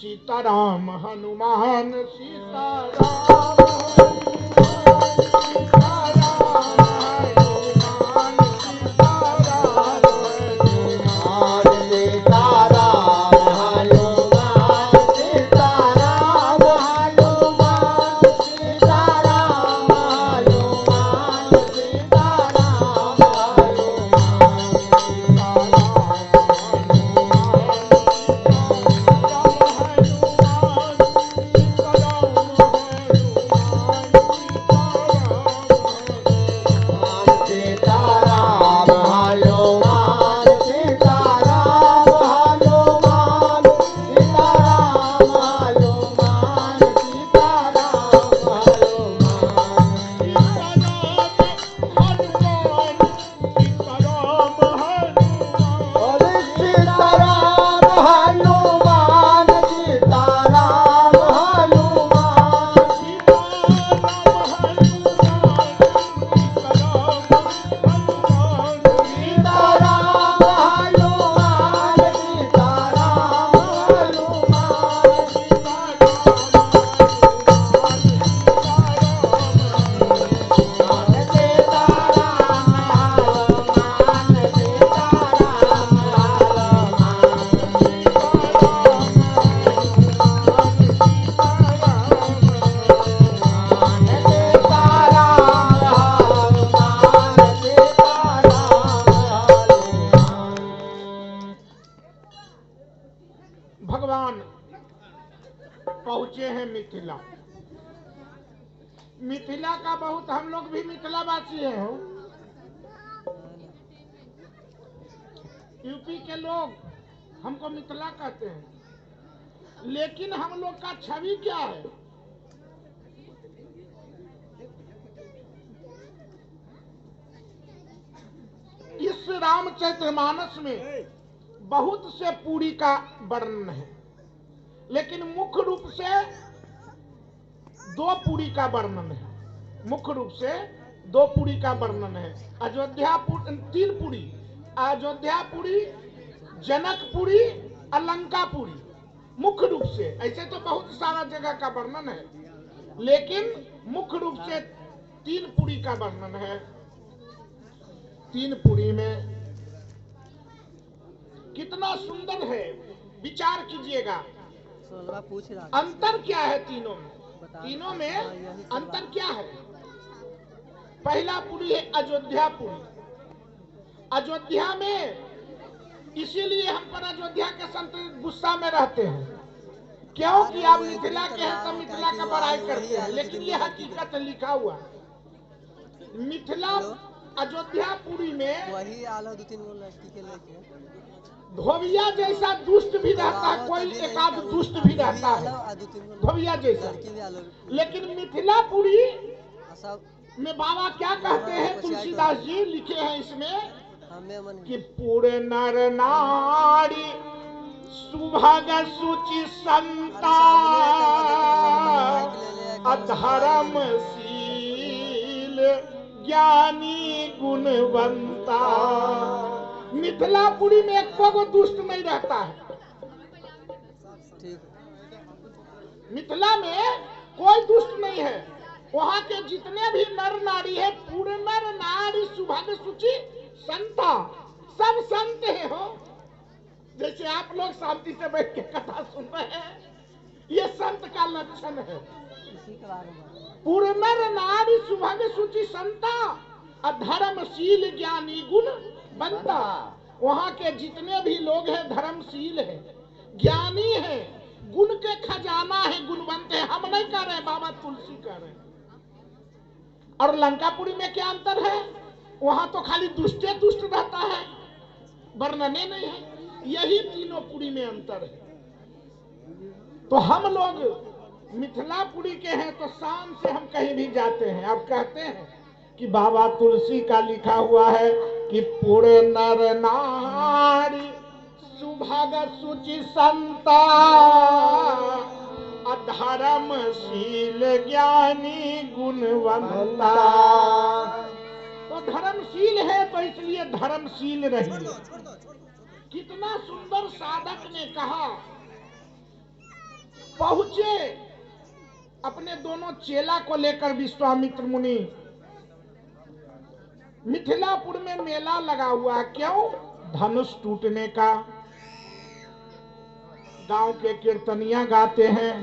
सीताराम हनुमान सीताराम भगवान पहुंचे हैं मिथिला। मिथिला का बहुत हम लोग भी मिथिला वासी हैं हो। यूपी के लोग हमको मिथिला कहते हैं, लेकिन हम लोग का छवि क्या है? इस रामचरितमानस में बहुत से पुरी का वर्णन है, लेकिन मुख्य रूप से दो पुरी का वर्णन है। मुख्य रूप से दो पुरी का वर्णन है। अयोध्यापुरी, तीन पुरी, अयोध्यापुरी, जनकपुरी, अलंकापुरी। मुख्य रूप से ऐसे तो बहुत सारा जगह का वर्णन है, लेकिन मुख्य रूप से तीन पुरी का वर्णन है। तीन पुरी में कितना सुंदर है, विचार कीजिएगा। अंतर क्या है तीनों में? तीनों में अंतर क्या है? पहला पुरी है अयोध्यापुरी। अयोध्या में इसीलिए हम पर अयोध्या के संत गुस्सा में रहते हैं, क्योंकि आप मिथिला के हैं तो मिथिला का बड़ाई करते हैं, लेकिन ये हकीकत लिखा हुआ मिथिला अयोध्यापुरी में वही आलो दो तीन गो लड़की के लेके धोबिया जैसा दुष्ट भी रहता है, कोई एकाध दुष्ट भी रहता है धोबिया जैसा। लेकिन मिथिलापुरी में बाबा क्या कहते हैं, तुलसीदास जी लिखे हैं इसमें कि पूरे नर नारी सुभग सुचि संता अधर्मशील ज्ञानी गुणवंता। मिथिलापुरी में एक को दुष्ट नहीं रहता है। मिथिला में कोई दुष्ट नहीं है। वहाँ के जितने भी नर नारी है, पूरे नर नारी सुभग सुचि संता, सब संत है हो। जैसे आप लोग शांति से बैठ के कथा सुन रहे हैं, ये संत का लक्षण है। पूरे नर नारी सुभग सुचि संता अधर्मशील ज्ञानी गुण बनता। वहाँ के जितने भी लोग हैं धर्मशील है, ज्ञानी है, गुण के खजाना है, गुणवंत है। हम नहीं कह रहे, बाबा तुलसी कह रहे हैं। और लंकापुरी में क्या अंतर है? वहाँ तो खाली दुष्टे दुष्ट रहता है, वर्णने नहीं है। यही तीनों पुरी में अंतर है। तो हम लोग मिथिलापुरी के हैं तो शान से हम कहीं भी जाते हैं। आप कहते हैं कि बाबा तुलसी का लिखा हुआ है कि पूरे नर नारी सुभग सुचि संता अधर्मशील ज्ञानी गुणवंता। तो धर्मशील है तो इसलिए धर्मशील रहिए। कितना सुंदर साधक ने कहा पहुंचे अपने दोनों चेला को लेकर विश्वामित्र मुनि। मिथिलापुर में मेला लगा हुआ है, क्यों? धनुष टूटने का। गांव के कीर्तनिया गाते हैं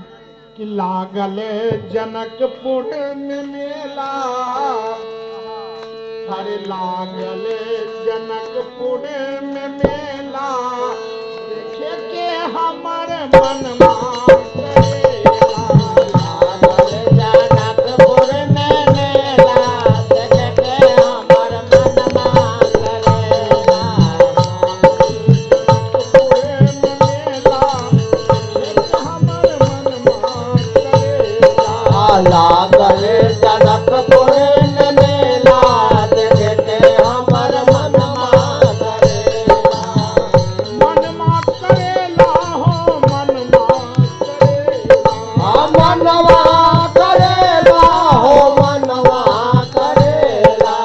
कि लागल जनकपुर में मेला, अरे लागल जनकपुर में मेला, देखे के हमर मन लागल जनकपुर में मेला, देखते हमर मनमा करेला। मनमा करेला हो मनमा करेला, मनवा करेला हो मनवा करेला।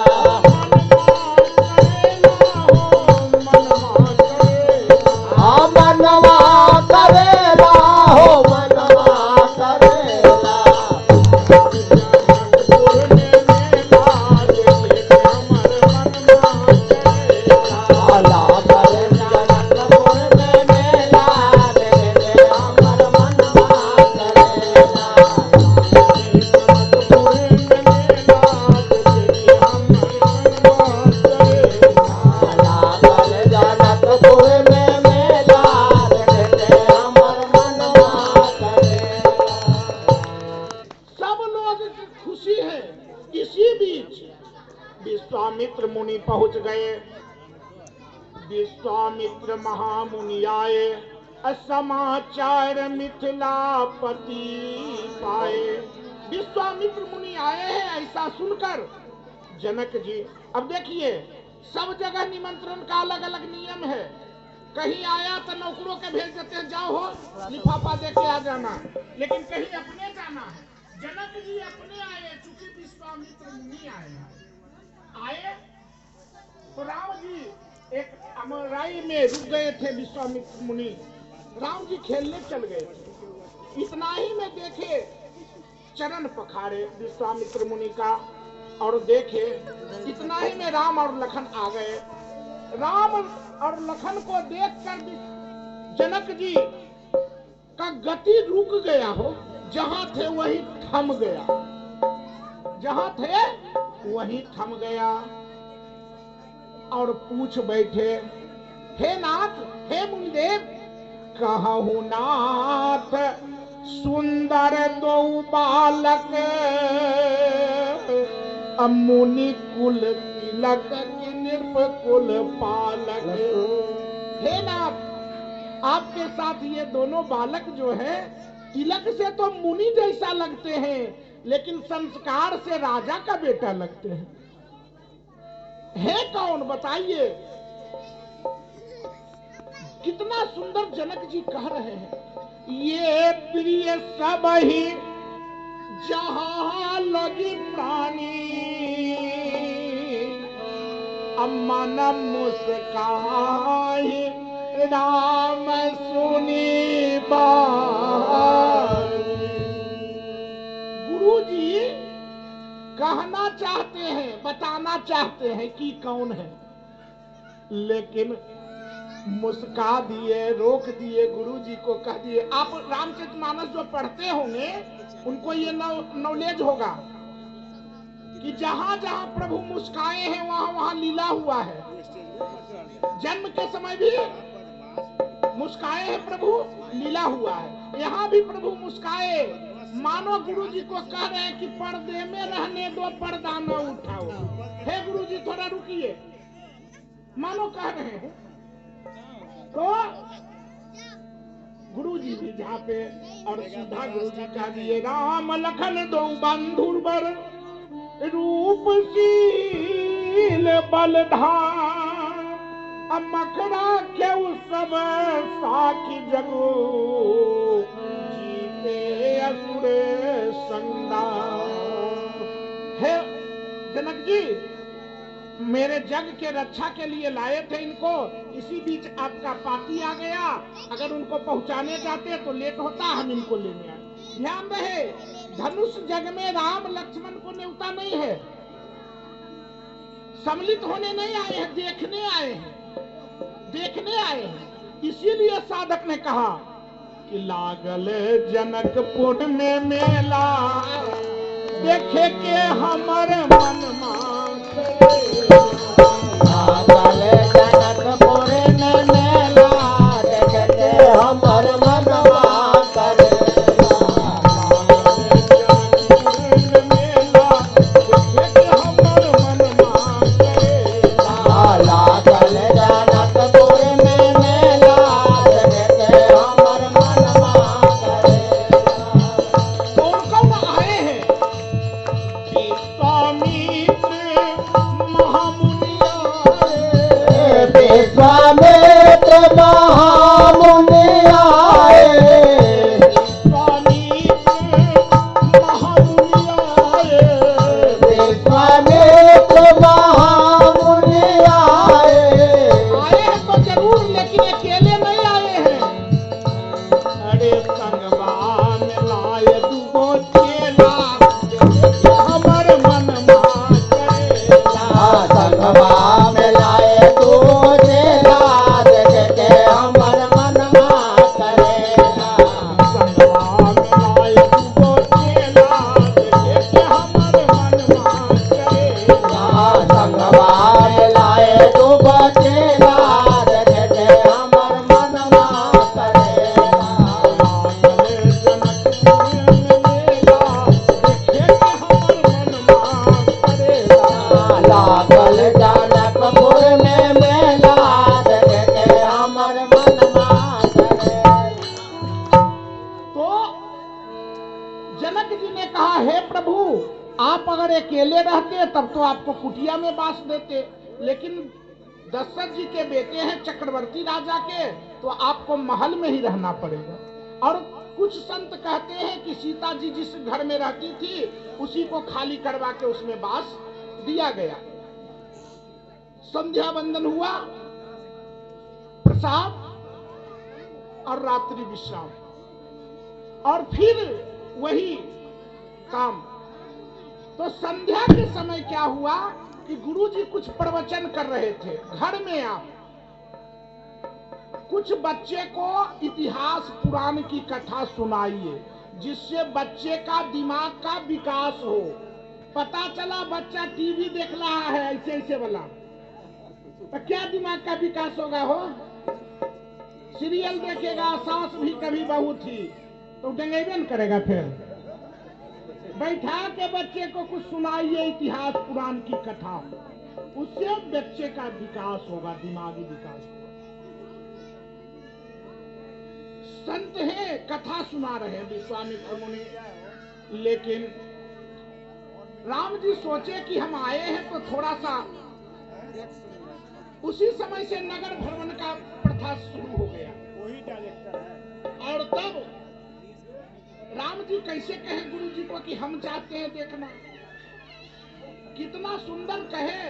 मनवा करेला हो मनवा करेला। विश्वामित्र मुनि पहुंच गए। विश्वामित्र महामुनि आए, समाचार मिथिलापति पाए। विश्वामित्र मुनि आए हैं ऐसा सुनकर जनक जी, अब देखिए सब जगह निमंत्रण का अलग अलग नियम है। कहीं आया तो नौकरों के भेज देते हैं, जाओ हो लिफाफा दे के आ जाना, लेकिन कहीं अपने जाना है। जनक जी अपने आए, चूंकि विश्वामित्र मुनि आए तो राम जी एक अमराई में रुक गए थे। विश्वामित्र मुनि राम जी खेलने चल गए थे, इतना ही में देखे चरण पखारे विश्वामित्र मुनि का, और देखे इतना ही में राम और लखन आ गए। राम और लखन को देखकर जनक जी का गति रुक गया हो, जहां थे वहीं थम गया, जहां थे वहीं थम गया और पूछ बैठे, हे नाथ हे मुनिदेव, कहूँ नाथ सुंदर दो बालक, मुनि कुल तिलक नृप कुल पालक। हे नाथ, आपके साथ ये दोनों बालक जो है तिलक से तो मुनि जैसा लगते हैं, लेकिन संस्कार से राजा का बेटा लगते हैं। है कौन बताइए? कितना सुंदर जनक जी कह रहे हैं, ये प्रिय सब ही जहां लगी प्राणी, मन मुस्काई राम सुनी बानी। गुरु जी कहना चाहते हैं, बताना चाहते हैं कि कौन है, लेकिन मुस्का दिए, रोक दिए। गुरु जी को कह दिए, आप रामचरितमानस जो पढ़ते होंगे उनको ये नॉलेज होगा कि जहां जहां प्रभु मुस्काए हैं वहां वहां लीला हुआ है। जन्म के समय भी मुस्काए हैं प्रभु, लीला हुआ है। यहाँ भी प्रभु मुस्काए, मानो गुरु जी को कह रहे हैं कि पर्दे में रहने दो, पर्दा न उठाओ। हे गुरु जी थोड़ा रुकिए, मानो कह रहे हैं। तो गुरु जी भी जहाँ पे, और सीधा गुरु जी कह दिए, राम लखन दो बंधुवर, रूपशील बलधाम, मखरा के सब साखी जगो, जीते असुर संग्राम। हे जनक जी, मेरे जग के रक्षा के लिए लाए थे इनको, इसी बीच आपका पाती आ गया। अगर उनको पहुंचाने जाते तो लेट होता, हम इनको लेने आए। ध्यान रहे, धनुष जग में राम लक्ष्मण को न्योता नहीं है, सम्मिलित होने नहीं आए हैं, देखने आए हैं, देखने आए हैं। इसीलिए साधक ने कहा कि लागल जनकपुर में मेला, देखे के हमर मन मांगे। लागल जनकपुर में मेला, देखे के हमर मन मांगे। लागल जनकपुर में मेला, देखे के हमर मन मांगे। कौन कौन आए हैं? विश्वामित्र महामुनि आए, विश्वामित्र महामुनि आए। विश्वामित्र महामुनि आए। विश्वामित्र महामुनि आए। आए हैं तो जरूर, लेकिन अकेले नहीं आए हैं। अरे संगवा में लाए दुगो चेला, हमर मन मांगे। संगवा में लाए दो चेला, देखे के हमर मन मांगे। संगवा में लाए दुगो चेला, देखे के हमर मन मांगे। संगवा में लाए दो चेला, देखे के हमर मन मांगे। लागल जनकपुर में मेला, देखे के हमर मन मांगे। तो जनक जी ने कहा, हे प्रभु, आप अगर अकेले रहते तब तो आपको कुटिया में बास देते, लेकिन दशरथ जी के बेटे हैं चक्रवर्ती राजा के, तो आपको महल में ही रहना पड़ेगा। और कुछ संत कहते हैं कि सीता जी जिस घर में रहती थी उसी को खाली करवा के उसमें बास दिया गया। संध्या वंदन हुआ, प्रसाद और रात्रि विश्राम, और फिर वही काम। तो संध्या के समय क्या हुआ कि गुरुजी कुछ प्रवचन कर रहे थे घर में। आप कुछ बच्चे को इतिहास पुराण की कथा सुनाइए, जिससे बच्चे का दिमाग का विकास हो। पता चला बच्चा टीवी देख रहा है ऐसे ऐसे वाला, तो क्या दिमाग का विकास होगा? हो सीरियल देखेगा, सास भी कभी बहू थी, तो डंगेबे न करेगा। फिर बैठा के बच्चे को कुछ सुनाइए इतिहास पुराण की कथा, उससे बच्चे का विकास होगा, दिमागी विकास होगा। संत है, कथा सुना रहे हैं विश्वामित्र मुनि, लेकिन राम जी सोचे कि हम आए हैं तो थोड़ा सा। उसी समय से नगर भ्रमण का प्रथा शुरू हो गया। वही डायरेक्टर है। और तब राम जी कैसे कहे गुरु जी को कि हम चाहते हैं देखना। कितना सुंदर कहे,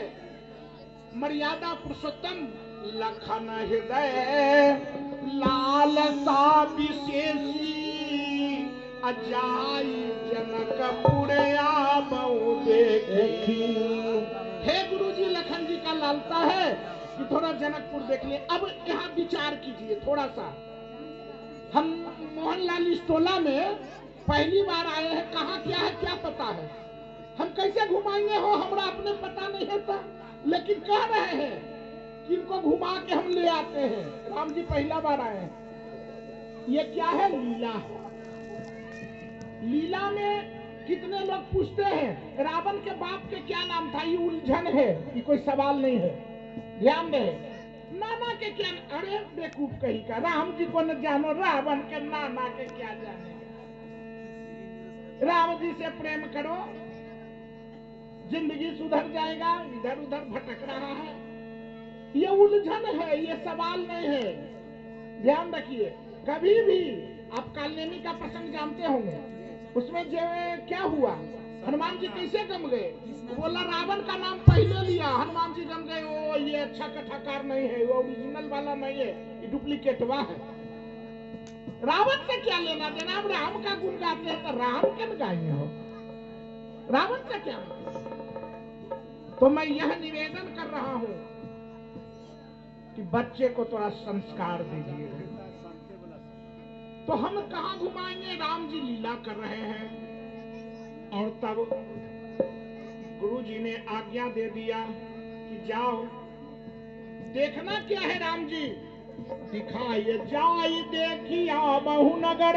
मर्यादा पुरुषोत्तम लखन हृदय लालसा विशेषी, अजाई जनकपुर आबऊ देखी। हे गुरुजी, लखन जी का लालसा है कि थोड़ा जनकपुर देख ले। अब यहाँ विचार कीजिए थोड़ा सा। हम मोहनलाल इस टोला में पहली बार आए हैं, कहाँ क्या है क्या पता है, हम कैसे घुमाएंगे? हो हमरा अपने पता नहीं है था, लेकिन कह रहे हैं कि इनको घुमा के हम ले आते हैं। राम जी पहला बार आए हैं। ये क्या है? लीला है। लीला में कितने लोग पूछते हैं रावण के बाप के क्या नाम था? ये उलझन है, ये कोई सवाल नहीं है। ध्यान रहे, नाना के क्या? अरे बेवकूफ कहीं का, राम जी को न जानो, रावण के नाना के क्या जाने। राम जी से प्रेम करो, जिंदगी सुधर जाएगा। इधर उधर भटक रहा है, ये उलझन है, ये सवाल नहीं है। ध्यान रखिए, कभी भी आप कालनेमी का प्रसंग जानते होंगे, उसमें जो क्या हुआ, हनुमान जी कैसे गम गए? बोला रावण का नाम पहले लिया, हनुमान जी गम गए। ओ ये अच्छा कथाकार नहीं है, वो ओरिजिनल वाला नहीं है, ये डुप्लीकेटवा है। रावण से क्या लेना देना? आप राम का गुण गाते हैं तो राम क्यों गाएंगे हो? रावण से क्या मतलब? तो मैं यह निवेदन कर रहा हूं कि बच्चे को थोड़ा संस्कार दीजिए। तो हम कहां घुमाएंगे? राम जी लीला कर रहे हैं। और तब गुरु जी ने आज्ञा दे दिया कि जाओ, देखना क्या है राम जी? दिखाइए जाई देखिया बहु नगर,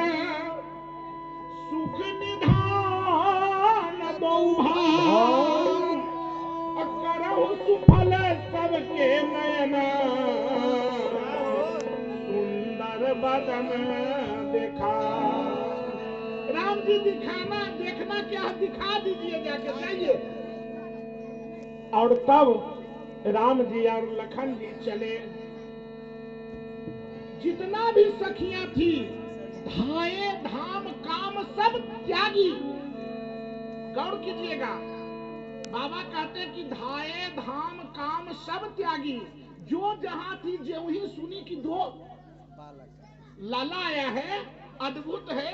सुख निधान बहुभाग, करहु सुफल सबके नयन, सुंदर बदन देखा। राम जी दिखाना देखना क्या है? दिखा दीजिए, जाके जाइए। और तब राम जी और लखन जी चले। जितना भी सखियां थी, धाये धाम काम सब त्यागी। गौर कीजिएगा, बाबा कहते कि धाये धाम काम सब त्यागी। जो जहां थी, जो ही सुनी कि दो लाला आया है, अद्भुत है,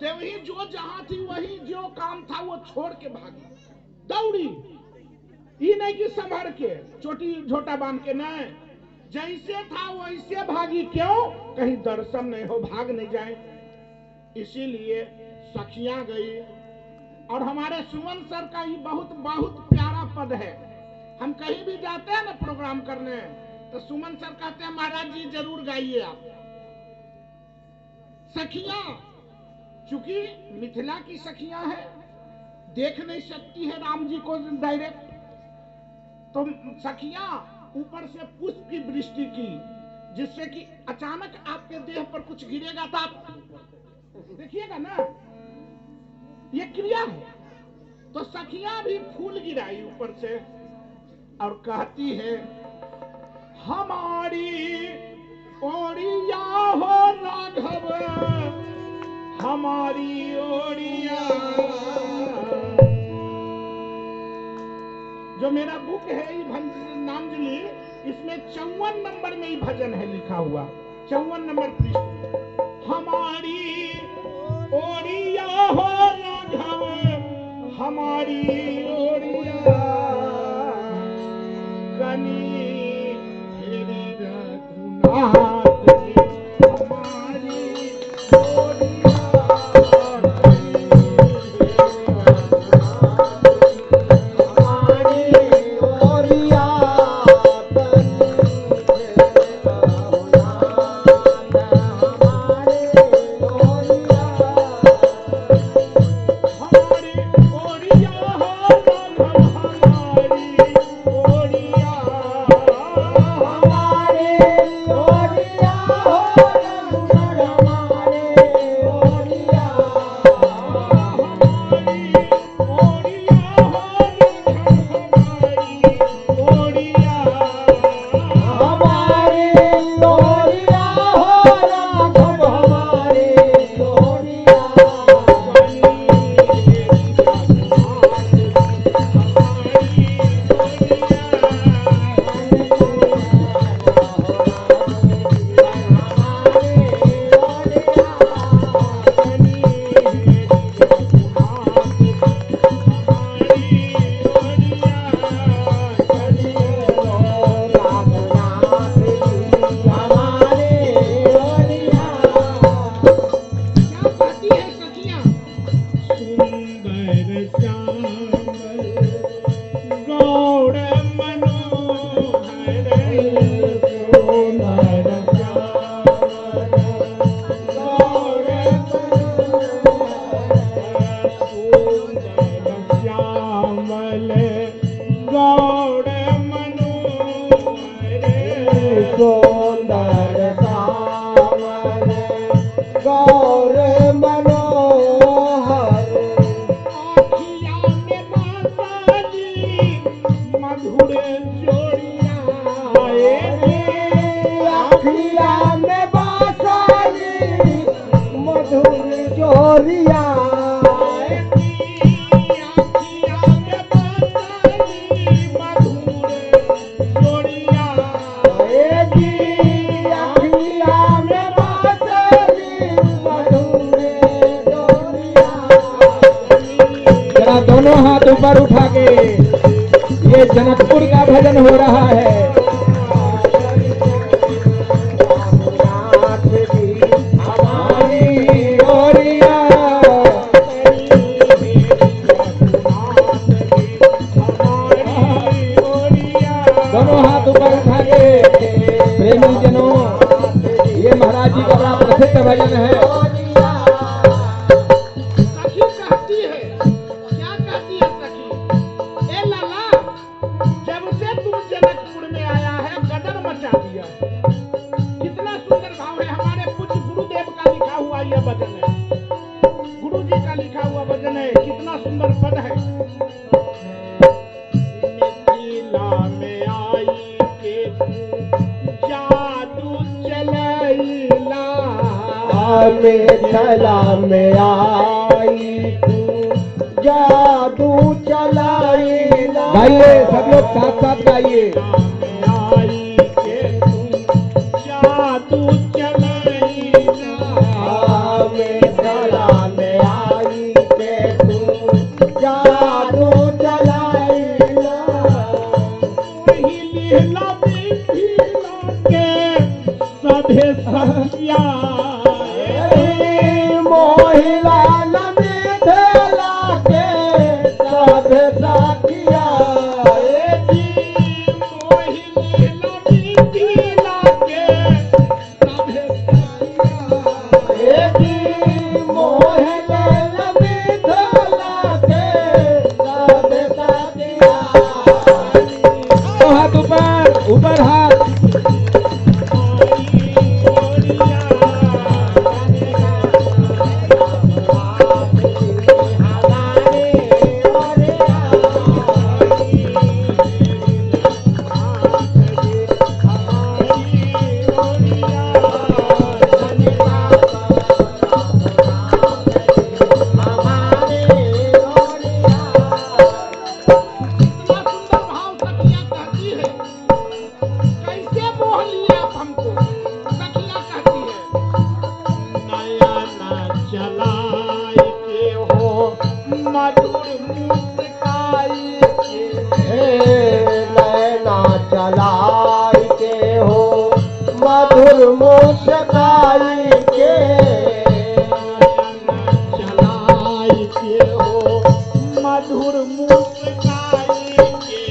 तो वही जो जहां थी वही जो काम था वो छोड़ के भागी, दौड़ी। ये नहीं कि संभर के चोटी झोटा बांध के, नहीं, जैसे था वैसे भागी। क्यों? कहीं दर्शन नहीं हो, भाग नहीं जाए। इसीलिए सखियां गई। और हमारे सुमन सर का ही बहुत बहुत प्यारा पद है। हम कहीं भी जाते हैं ना प्रोग्राम करने, तो सुमन सर कहते हैं महाराज जी जरूर गाइए आप। सखियां, चूंकि मिथिला की सखियां हैं, देख नहीं सकती है राम जी को डायरेक्ट, तो सखियां ऊपर से पुष्प की वृष्टि की, जिससे कि अचानक आपके देह पर कुछ गिरेगा तो आप देखिएगा ना, ये क्रिया है। तो सखियां भी फूल गिराई ऊपर से और कहती है हमारी ओरिया हो राघव, हमारी ओरिया। जो मेरा बुक है नामजली, इसमें 54 नंबर में ही भजन है लिखा हुआ, 54 नंबर पृष्ठ। हमारी ओरिया हो राघव, हमारी ओरिया, कनी फेरी रघुनाथ की, हमारी ओरिया, दोनों हाथ ऊपर उठा के ये जनकपुर का भजन हो रहा है। दोनों हाथ ऊपर उठा के प्रेमी जनों, ये महाराज जी का बड़ा प्रसिद्ध भजन है। सखी कहती है, क्या कहती है सखी? ए लाला, जब से तुम जनकपुर में आया है गदर मचा दिया। कितना सुंदर भाव है। हमारे कुछ गुरुदेव का लिखा हुआ यह भजन है, गुरु जी का लिखा हुआ भजन है। कितना सुंदर पद है। मिथिला में आई के तू जादू चलैला, मिथिला में आई तू जादू चलाइला। गाइए सब लोग साथ साथ गाइए। आई के तू जादू चलैला, मिथिला में आई के तू जादू चलाइला। वही लीला मिथिला के सभे सखिया, मोहिला मिथिला के सब सखिया। वही लीला मिथिला के सभे मोहिला मिथिला के सब सखिया। दोनों हाथ ऊपर, ऊपर हाथ। चलाई के हो मधुर मुस्काई के, चलाई के हो मधुर मुस्काई के,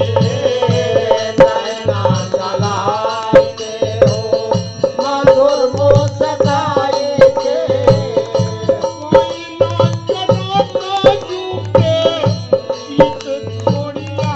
नैना चलाई के हो मधुर मुस्काई के। कोई नाच रोक झुके शीत छोड़िया,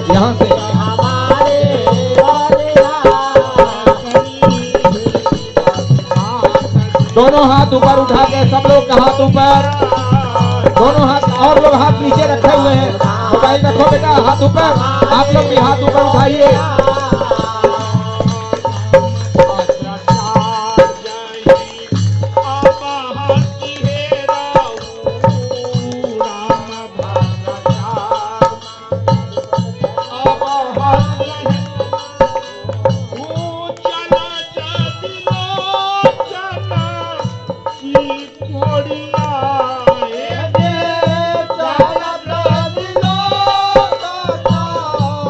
यहाँ से दोनों हाथ ऊपर उठा के सब लोग का हाथ ऊपर, दोनों हाथ, और लोग हाथ नीचे रखे हुए हैं। मोबाइल रखो बेटा, हाथ ऊपर, आप लोग भी हाथ ऊपर उठाइए।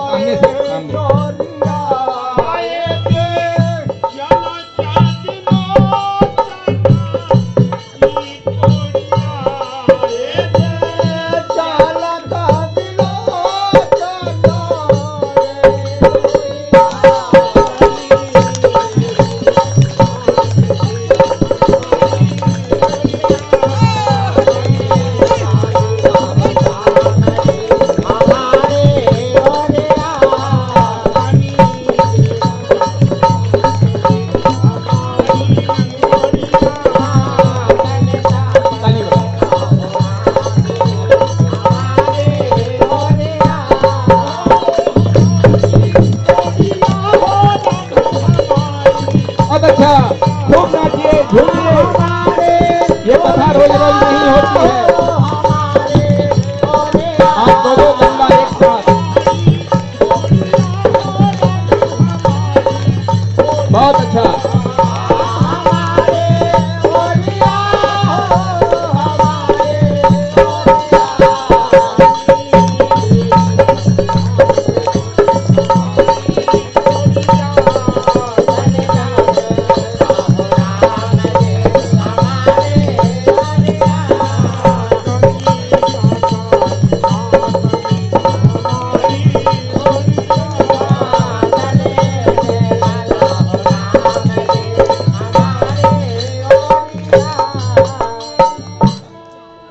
सामने से, सामने। बहुत अच्छा, खूब नाचिए, झूमिए। ये कथा रोज रोज नहीं होती है। आप दोनों गंगा एक साथ, बहुत अच्छा।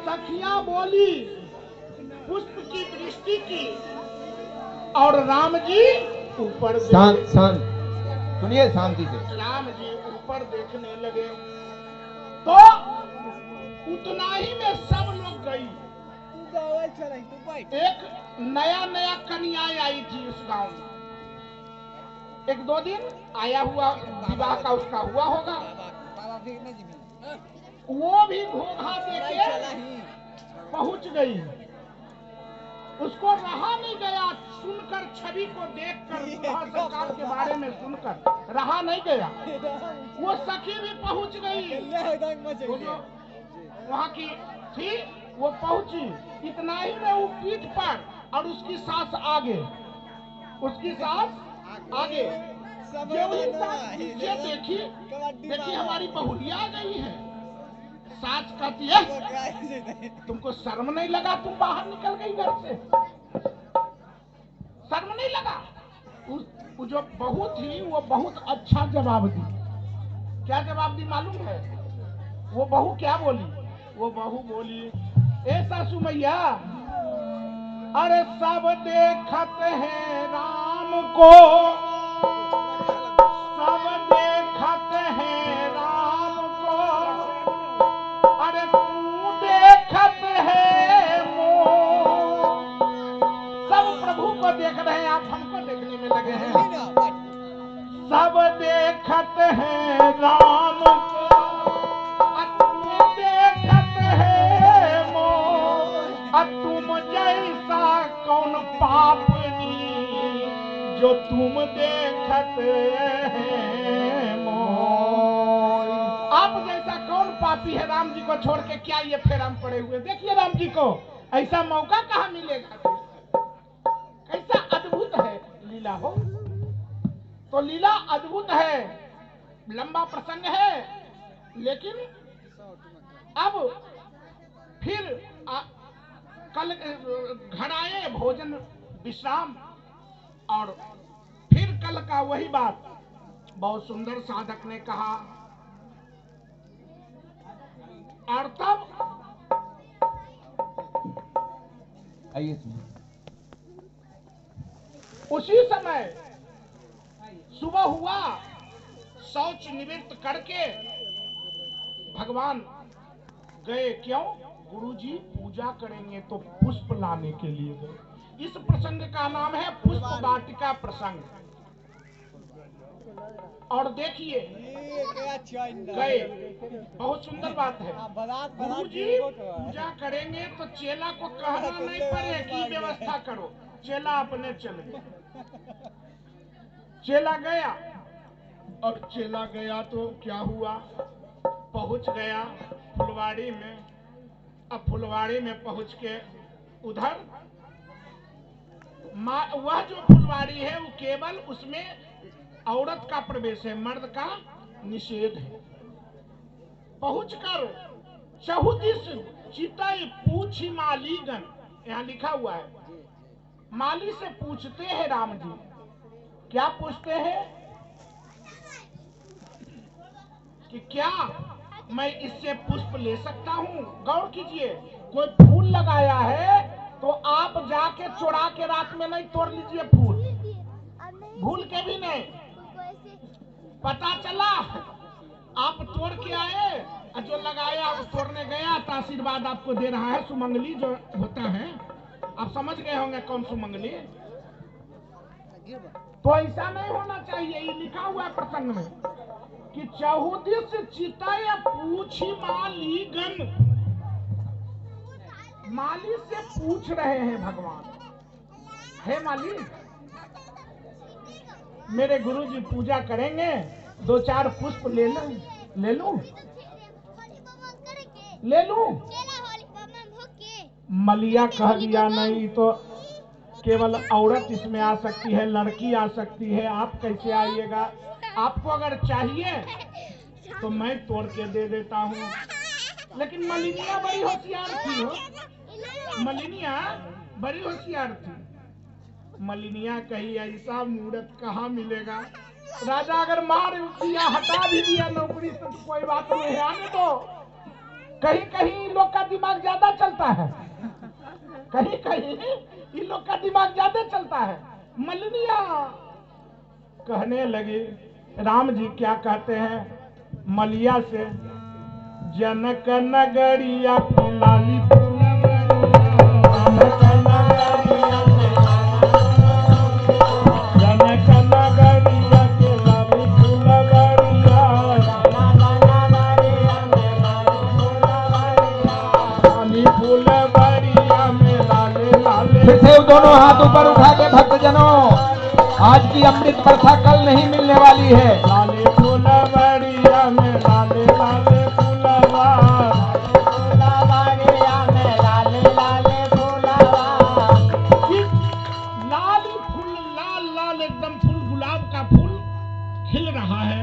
सखियां बोली, पुष्प की दृष्टि की और राम जी ऊपर शांत देखे। शांत सुनिए शांति से। राम जी ऊपर देखने लगे तो उतना ही में सब लोग गई। एक नया नया कन्या आई थी उस गांव में, एक दो दिन आया हुआ विवाह का उसका हुआ होगा, वो भी घोघा देके पहुंच गई। उसको रहा नहीं गया, सुनकर छवि को देखकर विवाह सरकार के बारे में सुनकर रहा नहीं गया। वो सखी भी पहुंच गई, वो जो वहाँ की थी वो पहुंची। इतना ही में वो पीठ पर और उसकी सास आगे, उसकी सास आगे। जो ही सास पीछे देखी, देखी हमारी बहुरिया आ गई है। सास कहती है, तुमको शर्म नहीं लगा, तुम बाहर निकल गई घर से, शर्म नहीं लगा? वो जो बहू थी वो बहुत अच्छा जवाब दी। क्या जवाब दी मालूम है? वो बहू क्या बोली? वो बहू बोली, ए सासू मैया, अरे सब देखत है राम को, सब देखत है राम को, अरे तू देखत है मोह। सब प्रभु को देख रहे हैं, आप हमको देखने में लगे हैं। सब देखत है राम को, तू देखत है मोह। तुम जैसा कौन पापनी जो तुम देखत है मोह। आप जैसा कौन पापी है राम जी को छोड़ के क्या ये फेराम पड़े हुए? देखिए राम जी को ऐसा मौका कहाँ मिलेगा? कैसा अद्भुत है लीला हो। तो लीला अद्भुत है, लंबा प्रसंग है, लेकिन अब फिर कल घर आए, भोजन विश्राम, और फिर कल का वही बात। बहुत सुंदर साधक ने कहा, और तब आइए उसी समय सुबह हुआ, शौच निवृत्त करके भगवान गए। क्यों? गुरुजी पूजा करेंगे तो पुष्प लाने के लिए गए। इस प्रसंग का नाम है पुष्प वाटिका प्रसंग। और देखिए गए, बहुत सुंदर बात है। गुरुजी पूजा करेंगे तो चेला को कहना नहीं पड़े कि व्यवस्था करो, चेला अपने चल गए। चेला गया, और चेला गया तो क्या हुआ, पहुंच गया फुलवाड़ी में। अब फुलवाड़ी में पहुंच के उधर वह जो फुलवाड़ी है वो केवल उसमें औरत का प्रवेश है, मर्द का निषेध है। पहुंचकर चहुदिस चितई पूछी मालीगण, यहाँ लिखा हुआ है। माली से पूछते हैं राम जी, क्या पूछते हैं कि क्या मैं इससे पुष्प ले सकता हूँ? गौर कीजिए, कोई फूल लगाया है तो आप जाके चुरा के रात में नहीं तोड़ लीजिए फूल, भूल के भी नहीं। पता चला आप तोड़ के आए, और जो लगाया आप तोड़ने गया तो आशीर्वाद आपको दे रहा है। सुमंगली जो होता है, आप समझ गए होंगे कौन सुमंगली। तो ऐसा नहीं होना चाहिए, ये लिखा हुआ है प्रसंग में कि चौदिस चितय पूछी मालीगण, माली से पूछ रहे हैं भगवान, हे माली मेरे गुरुजी पूजा करेंगे, 2-4 पुष्प ले लूं ले लूं। मलिया कह दिया नहीं तो केवल औरत इसमें आ सकती है, लड़की आ सकती है, आप कैसे आइएगा? आपको अगर चाहिए तो मैं तोड़ के दे देता हूँ। लेकिन मलिनिया बड़ी होशियार थी हो, मलिनिया बड़ी होशियार थी। मलिनिया कही ऐसा मूर्त कहाँ मिलेगा? राजा अगर मार दिया, हटा भी दिया नौकरी से तो कोई बात नहीं है, आने दो। कहीं कहीं लोग का दिमाग ज्यादा चलता है, कहीं कहीं इन लोग का दिमाग ज्यादा चलता है। मलिनिया कहने लगी, राम जी क्या कहते हैं मलिया से, जनक नगरिया की लाली फिर से दोनों हाथ ऊपर उठा के भक्तजनों, आज की अमृत वर्षा कल नहीं मिलने वाली है। लाले फुलवरिया में लाले लाले फुलवारिया में लाले लाले फुलवा, लाल फूल, लाल लाल एकदम फूल, गुलाब का फूल खिल रहा है।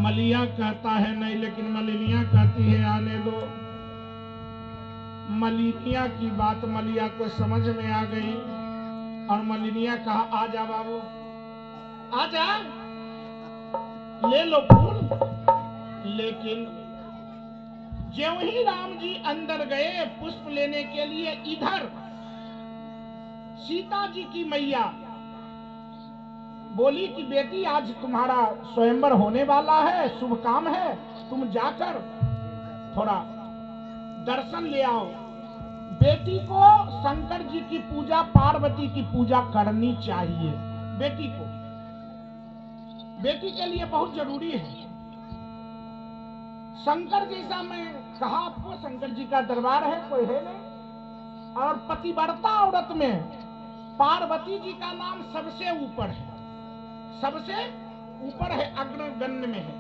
मलिया कहता है नहीं, लेकिन मलिनिया कहती है आने दो। मलिनिया की बात मलिया को समझ में आ गई और मलिनिया कहा आजा बाबू आजा, ले लो फूल। लेकिन ज्यों ही राम जी अंदर गए पुष्प लेने के लिए, इधर सीता जी की मैया बोली कि बेटी आज तुम्हारा स्वयंवर होने वाला है, शुभ काम है, तुम जाकर थोड़ा दर्शन ले आओ। बेटी को शंकर जी की पूजा, पार्वती की पूजा करनी चाहिए। बेटी को, बेटी के लिए बहुत जरूरी है। शंकर जैसा, मैं कहा आपको शंकर जी का दरबार है, कोई है नहीं। और पतिव्रता औरत में पार्वती जी का नाम सबसे ऊपर है, सबसे ऊपर है, अग्रगण्य में है।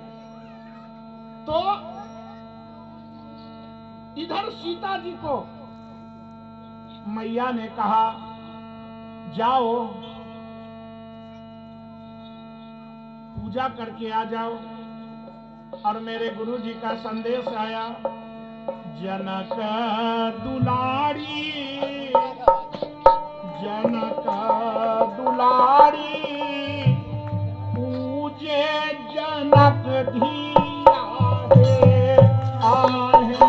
तो इधर सीता जी को मैया ने कहा जाओ पूजा करके आ जाओ। और मेरे गुरु जी का संदेश आया, जनक दुलारी, जनक दुलारी, पूजे जनक धिया है, आहे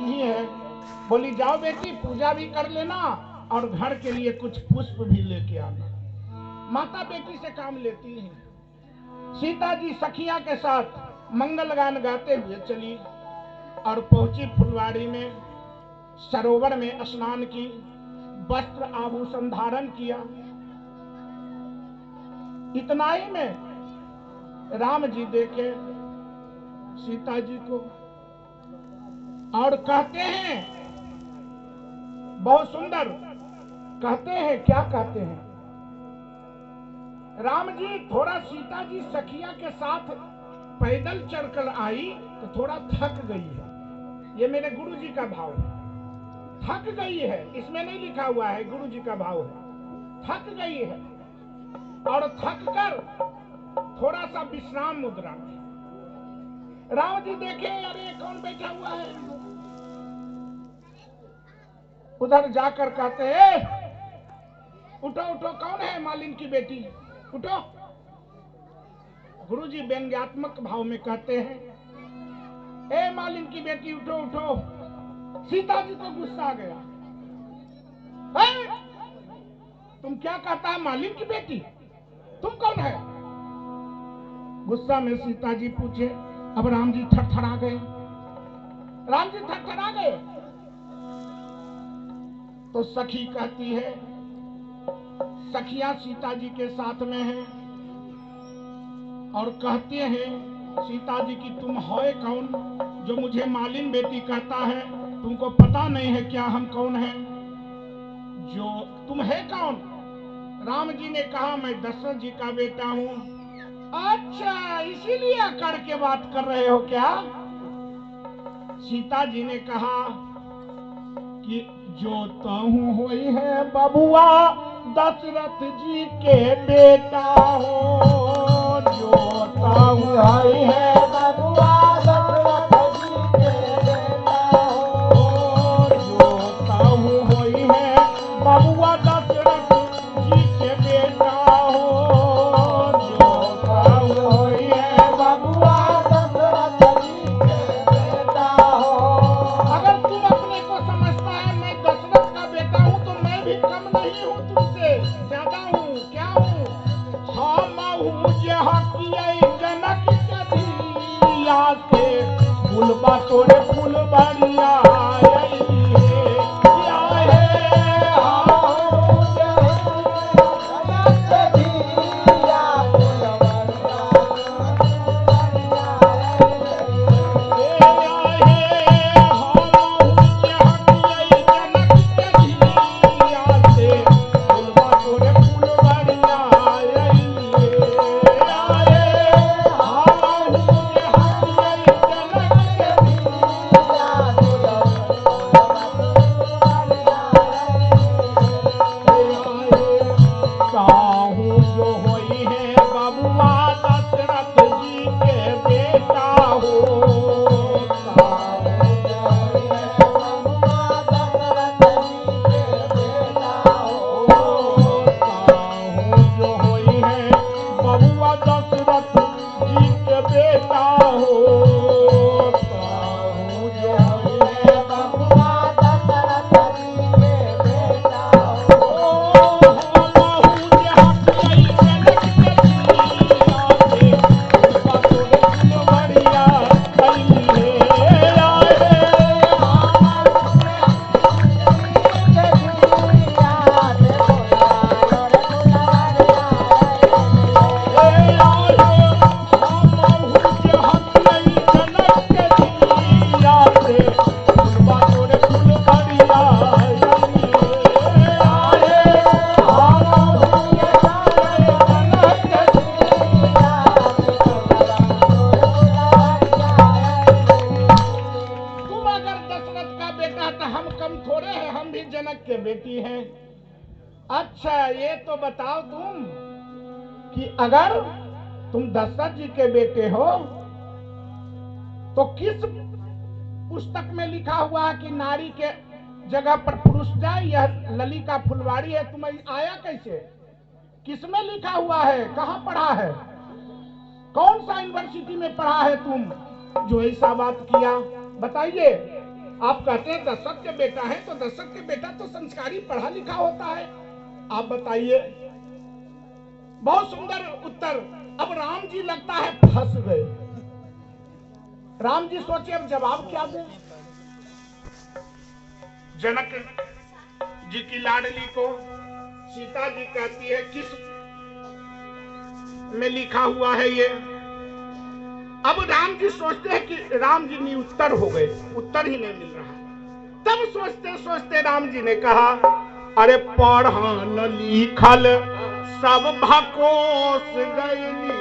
ही है। बोली जाओ बेटी, पूजा भी कर लेना और घर के लिए कुछ पुष्प भी लेके आना। माता बेटी से काम लेती हैं। सीता जी सखिया के साथ मंगल गान गाते हुए चली और पहुंची फुलवाड़ी में। सरोवर में स्नान की, वस्त्र आभूषण धारण किया। इतना ही में राम जी देखे सीता जी को और कहते हैं, बहुत सुंदर कहते हैं, क्या कहते हैं, राम जी थोड़ा सीता जी सखिया के साथ पैदल चलकर आई तो थोड़ा थक गई है। ये मेरे गुरु जी का भाव है, थक गई है। इसमें नहीं लिखा हुआ है, गुरु जी का भाव है, थक गई है और थक कर थोड़ा सा विश्राम मुद्रा में। राम जी देखे, अरे कौन बैठा हुआ है। उधर जाकर कहते हैं, उठो उठो, कौन है मालिन की बेटी, उठो। गुरुजी व्यंग्यात्मक भाव में कहते हैं, ए मालिन की बेटी उठो उठो। सीता जी को गुस्सा आ गया, तुम क्या कहता है मालिन की बेटी, तुम कौन है। गुस्सा में सीता जी पूछे। अब राम जी थरथरा गए, राम जी थरथरा गए। तो सखी कहती है, सखिया सीता जी के साथ में है और कहते हैं सीता जी की, तुम हो कौन जो मुझे मालिन बेटी कहता है, तुमको पता नहीं है क्या हम कौन हैं, जो तुम है कौन। राम जी ने कहा, मैं दशरथ जी का बेटा हूं। अच्छा, इसीलिए अकड़ के बात कर रहे हो क्या। सीता जी ने कहा कि जो तहु होई है बबुआ दशरथ जी के बेटा हो, जो तहु होई है बबुआ दशरथ जी के बेटा हो, जो तहु होई है बबुआ दशरथ जी के बेटा हो, जो तहु होई है बबुआ दशरथ जी के बेटा हो। अगर तुम अपने को समझता है मैं दशरथ का बेटा हूँ तो मैं भी कम नहीं हूँ, तुमसे ज्यादा हूँ। क्या हूँ, हम हूँ जहाँ की जनक कदिया से फूलबा तोरे फुलबरिया अगर तुम दशरथ जी के बेटे हो तो किस पुस्तक में लिखा हुआ है कि नारी के जगह पर पुरुष जाए, यह ललिका फुलवाड़ी है, तुम्हें आया कैसे, किसमें लिखा हुआ है, कहाँ पढ़ा है, कौन सा यूनिवर्सिटी में पढ़ा है तुम जो ऐसा बात किया, बताइए। आप कहते हैं दशरथ के बेटा है, तो दशरथ के बेटा तो संस्कारी पढ़ा लिखा होता है। आप बताइए। बहुत सुंदर उत्तर। अब राम जी लगता है फंस गए। राम जी सोचे अब जवाब क्या दें। जनक जी की लाडली को सीता जी कहती है किस में लिखा हुआ है ये। अब राम जी सोचते हैं कि राम जी निरुत्तर हो गए, उत्तर ही नहीं मिल रहा। तब सोचते सोचते राम जी ने कहा अरे पढ़न लिखल सब भकोस गईली।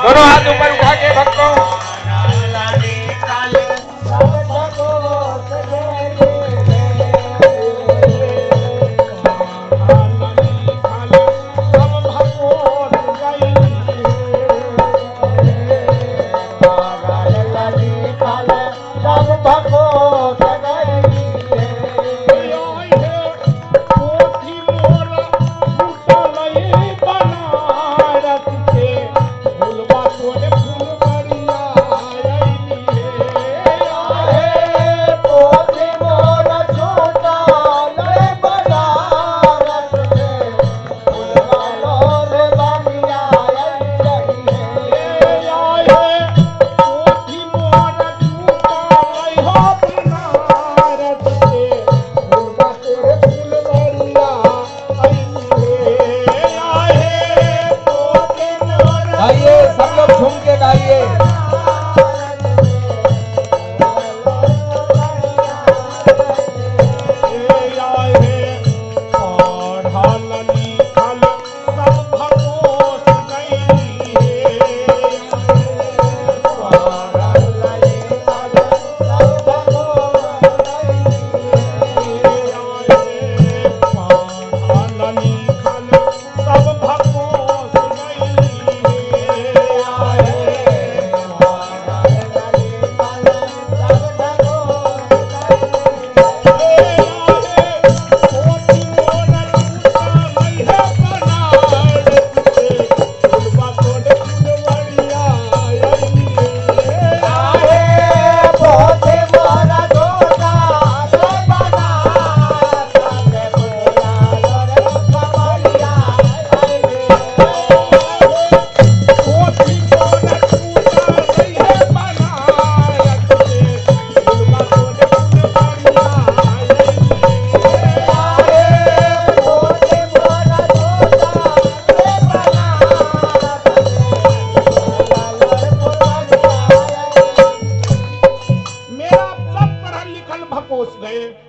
दोनों हाथ ऊपर उठा के भक्तों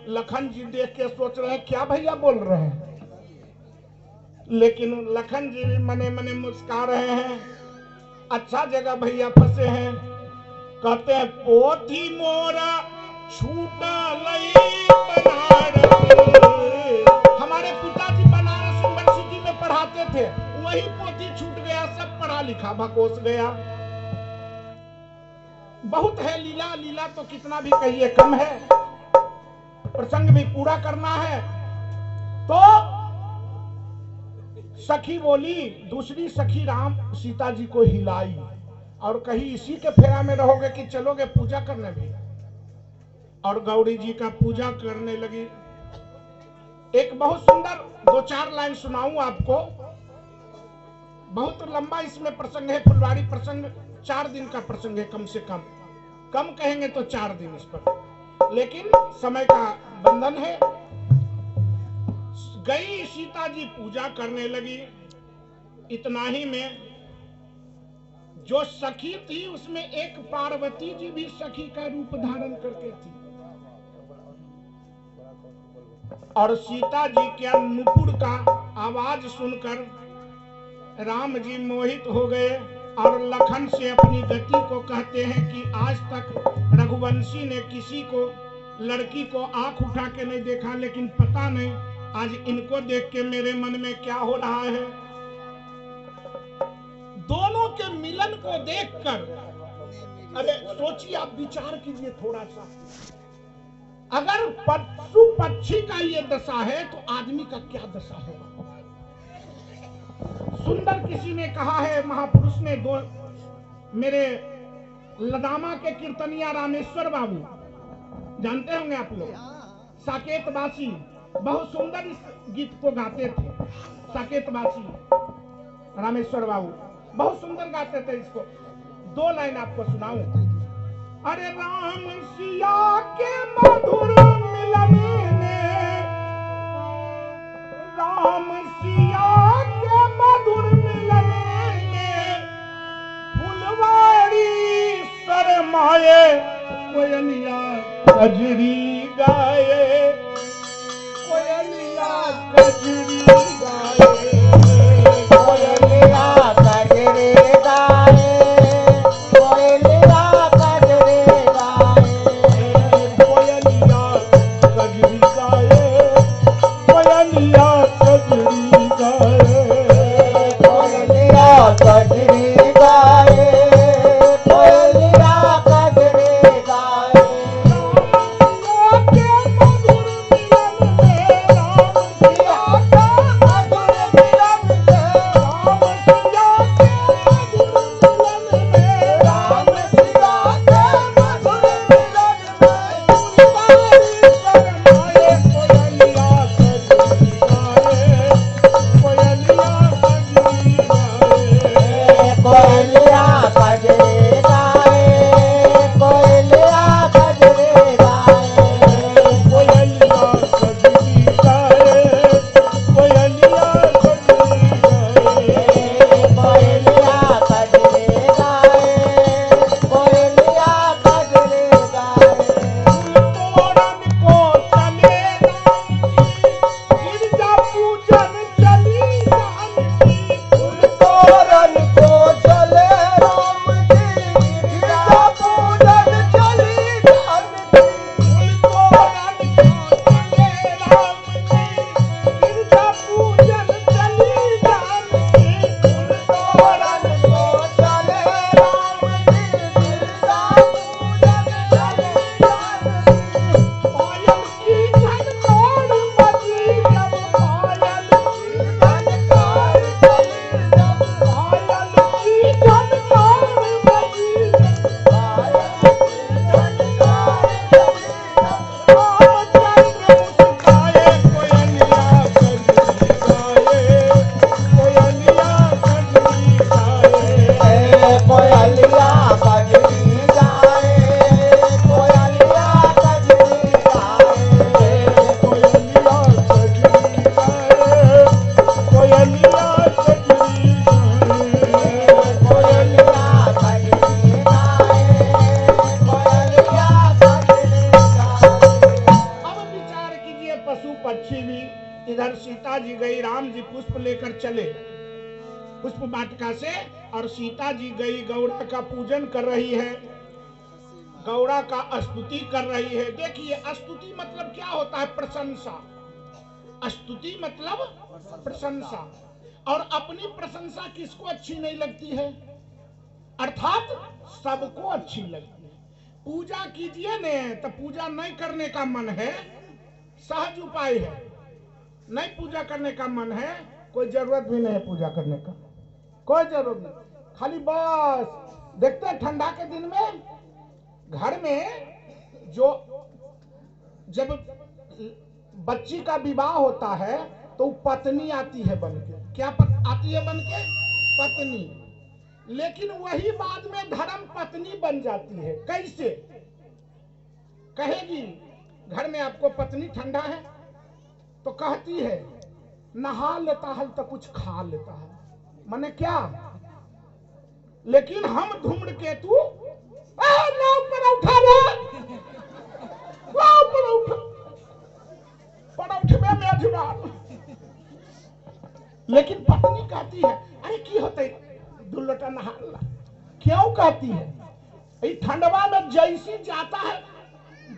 लखन जी देख के सोच रहे हैं क्या भैया बोल रहे हैं, लेकिन लखन जी भी मने मने मुस्कुरा रहे हैं। अच्छा जगह भैया फंसे हैं। कहते हैं पोथी मोरा छूटा हमारे पिताजी बनारस यूनिवर्सिटी में पढ़ाते थे, वही पोथी छूट गया, सब पढ़ा लिखा भकोस गया। बहुत है लीला, लीला तो कितना भी कहिए कम है, प्रसंग भी पूरा करना है। तो सखी बोली, दूसरी सखी राम सीता जी को हिलाई और कही इसी के फेरा में रहोगे कि चलोगे पूजा करने भी, और गौरी जी का पूजा करने लगी। एक बहुत सुंदर 2-4 लाइन सुनाऊं आपको, बहुत लंबा इसमें प्रसंग है, फुलवाड़ी प्रसंग 4 दिन का प्रसंग है, कम से कम कहेंगे तो 4 दिन इस पर, लेकिन समय का बंधन है। गई सीता जी पूजा करने लगी। इतना ही में जो सखी थी उसमें एक पार्वती जी भी सखी का रूप धारण करके थी, और सीता जी के नुपुर का आवाज सुनकर राम जी मोहित हो गए और लखन से अपनी गति को कहते हैं कि आज तक रघुवंशी ने किसी को लड़की को आंख उठा के नहीं देखा, लेकिन पता नहीं आज इनको देख के मेरे मन में क्या हो रहा है। दोनों के मिलन को देखकर, अरे सोचिए आप, विचार कीजिए थोड़ा सा, अगर पशु पक्षी का ये दशा है तो आदमी का क्या दशा होगा। सुंदर किसी ने कहा है, महापुरुष ने, दो मेरे लदामा के कीर्तनिया रामेश्वर बाबू, जानते होंगे आप लोग, साकेतवासी बहुत सुंदर इस गीत को गाते थे। साकेतवासी रामेश्वर बाबू बहुत सुंदर गाते थे इसको। 2 लाइन आपको सुनाऊं। अरे राम सिया के मधुर मिलन में, राम सिया के मधुर मिलन में, फुलवारी शरमाए कोयलिया कजरी गाए, कोयलिया कजरी गाए, कोयलिया कजरी गाए, कोयलिया कजरी गाए, कोयलिया कजरी गाए, कोयलिया कजरी गाए, कोयलिया कजरी गाए, कोयलिया कजरी गाए। कोयलिया कजरी गाए, कोयलिया कजरी गाए, कोयलिया कजरी गाए, कोयलिया कजरी गाए, कोयलिया कजरी गाए, कोयलिया कजरी गाए। तोरण को चले गिरजा पूजन चली जानकी, तोरण को चले राम जी, गिरजा पूजन चली जानकी। तोरण को चले राम जी, गिरजा पूजन चली जानकी, तोरण को चले राम जी, गिरजा पूजन चली जानकी। पायल की झनकार बजी जब, पायल की झनकार चली जब, पायल की झनकार बजी जब, पायल की झनकार चली जब। मुस्काए कोयलिया कजरी गाए, कोयलिया कजरी गाए, कोयलिया कजरी गाए, कोयलिया कजरी गाए, कोयलिया कजरी गाए, कोयलिया कजरी गाए, कोयलिया कजरी गाए, कोयलिया कजरी गाए। अब विचार कीजिए, पशु पक्षी भी इधर सीता जी गई, राम जी पुष्प लेकर चले पुष्प वाटिका से, और सीता जी गई गौड़ा का पूजन कर रही है, गौड़ा का स्तुति कर रही है। देखिए, स्तुति मतलब क्या होता है? प्रशंसा। स्तुति मतलब प्रशंसा। और अपनी प्रशंसा किसको अच्छी नहीं लगती है? अर्थात सबको अच्छी लगती है। पूजा कीजिए ने तो पूजा नहीं करने का मन है, सहज उपाय है। नहीं पूजा करने का मन है, कोई जरूरत भी नहीं है पूजा करने का, कोई जरूरत नहीं। खाली बस देखते हैं ठंडा के दिन में घर में जो जब बच्ची का विवाह होता है तो पत्नी आती है बन के। क्या आती है बन के? पत्नी। लेकिन वही बाद में धर्म पत्नी बन जाती है। कैसे? कहेगी घर में आपको पत्नी ठंडा है तो कहती है नहा लेता है तो कुछ खा लेता है। माने क्या? लेकिन हम धूम्रकेतु नाव पर उठा रे, नाव पर उठा, पर उठबे में अजबार। लेकिन पत्नी कहती है अरे की होते दू लोटा नहा ला। क्यों कहती है? ये ठंडवा में जैसी जाता है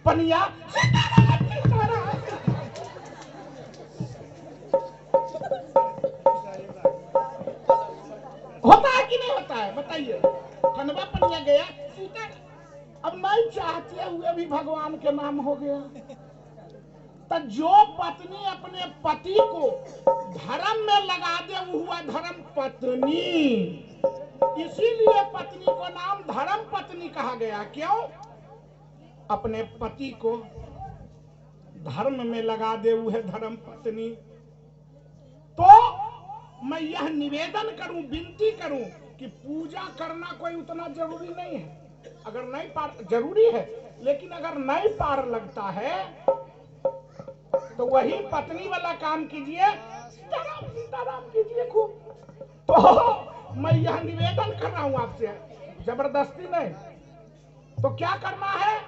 पनिया होता है कि नहीं होता है? बताइए। ठंडवा पनिया गया सीता, अब नहीं चाहते हुए भी भगवान के नाम हो गया। तो जो पत्नी अपने पति को धर्म में लगा दे वो हुआ धर्म पत्नी। इसीलिए पत्नी को नाम धर्म पत्नी कहा गया। क्यों? अपने पति को धर्म में लगा दे, वो है धर्म पत्नी। तो मैं यह निवेदन करूं, विनती करूं कि पूजा करना कोई उतना जरूरी नहीं है। अगर नहीं पार जरूरी है, लेकिन अगर नहीं पार लगता है तो वही पत्नी वाला काम कीजिए, सीताराम कीजिए खूब। तो मैं यह निवेदन कर रहा हूं आपसे, जबरदस्ती नहीं। तो क्या करना है,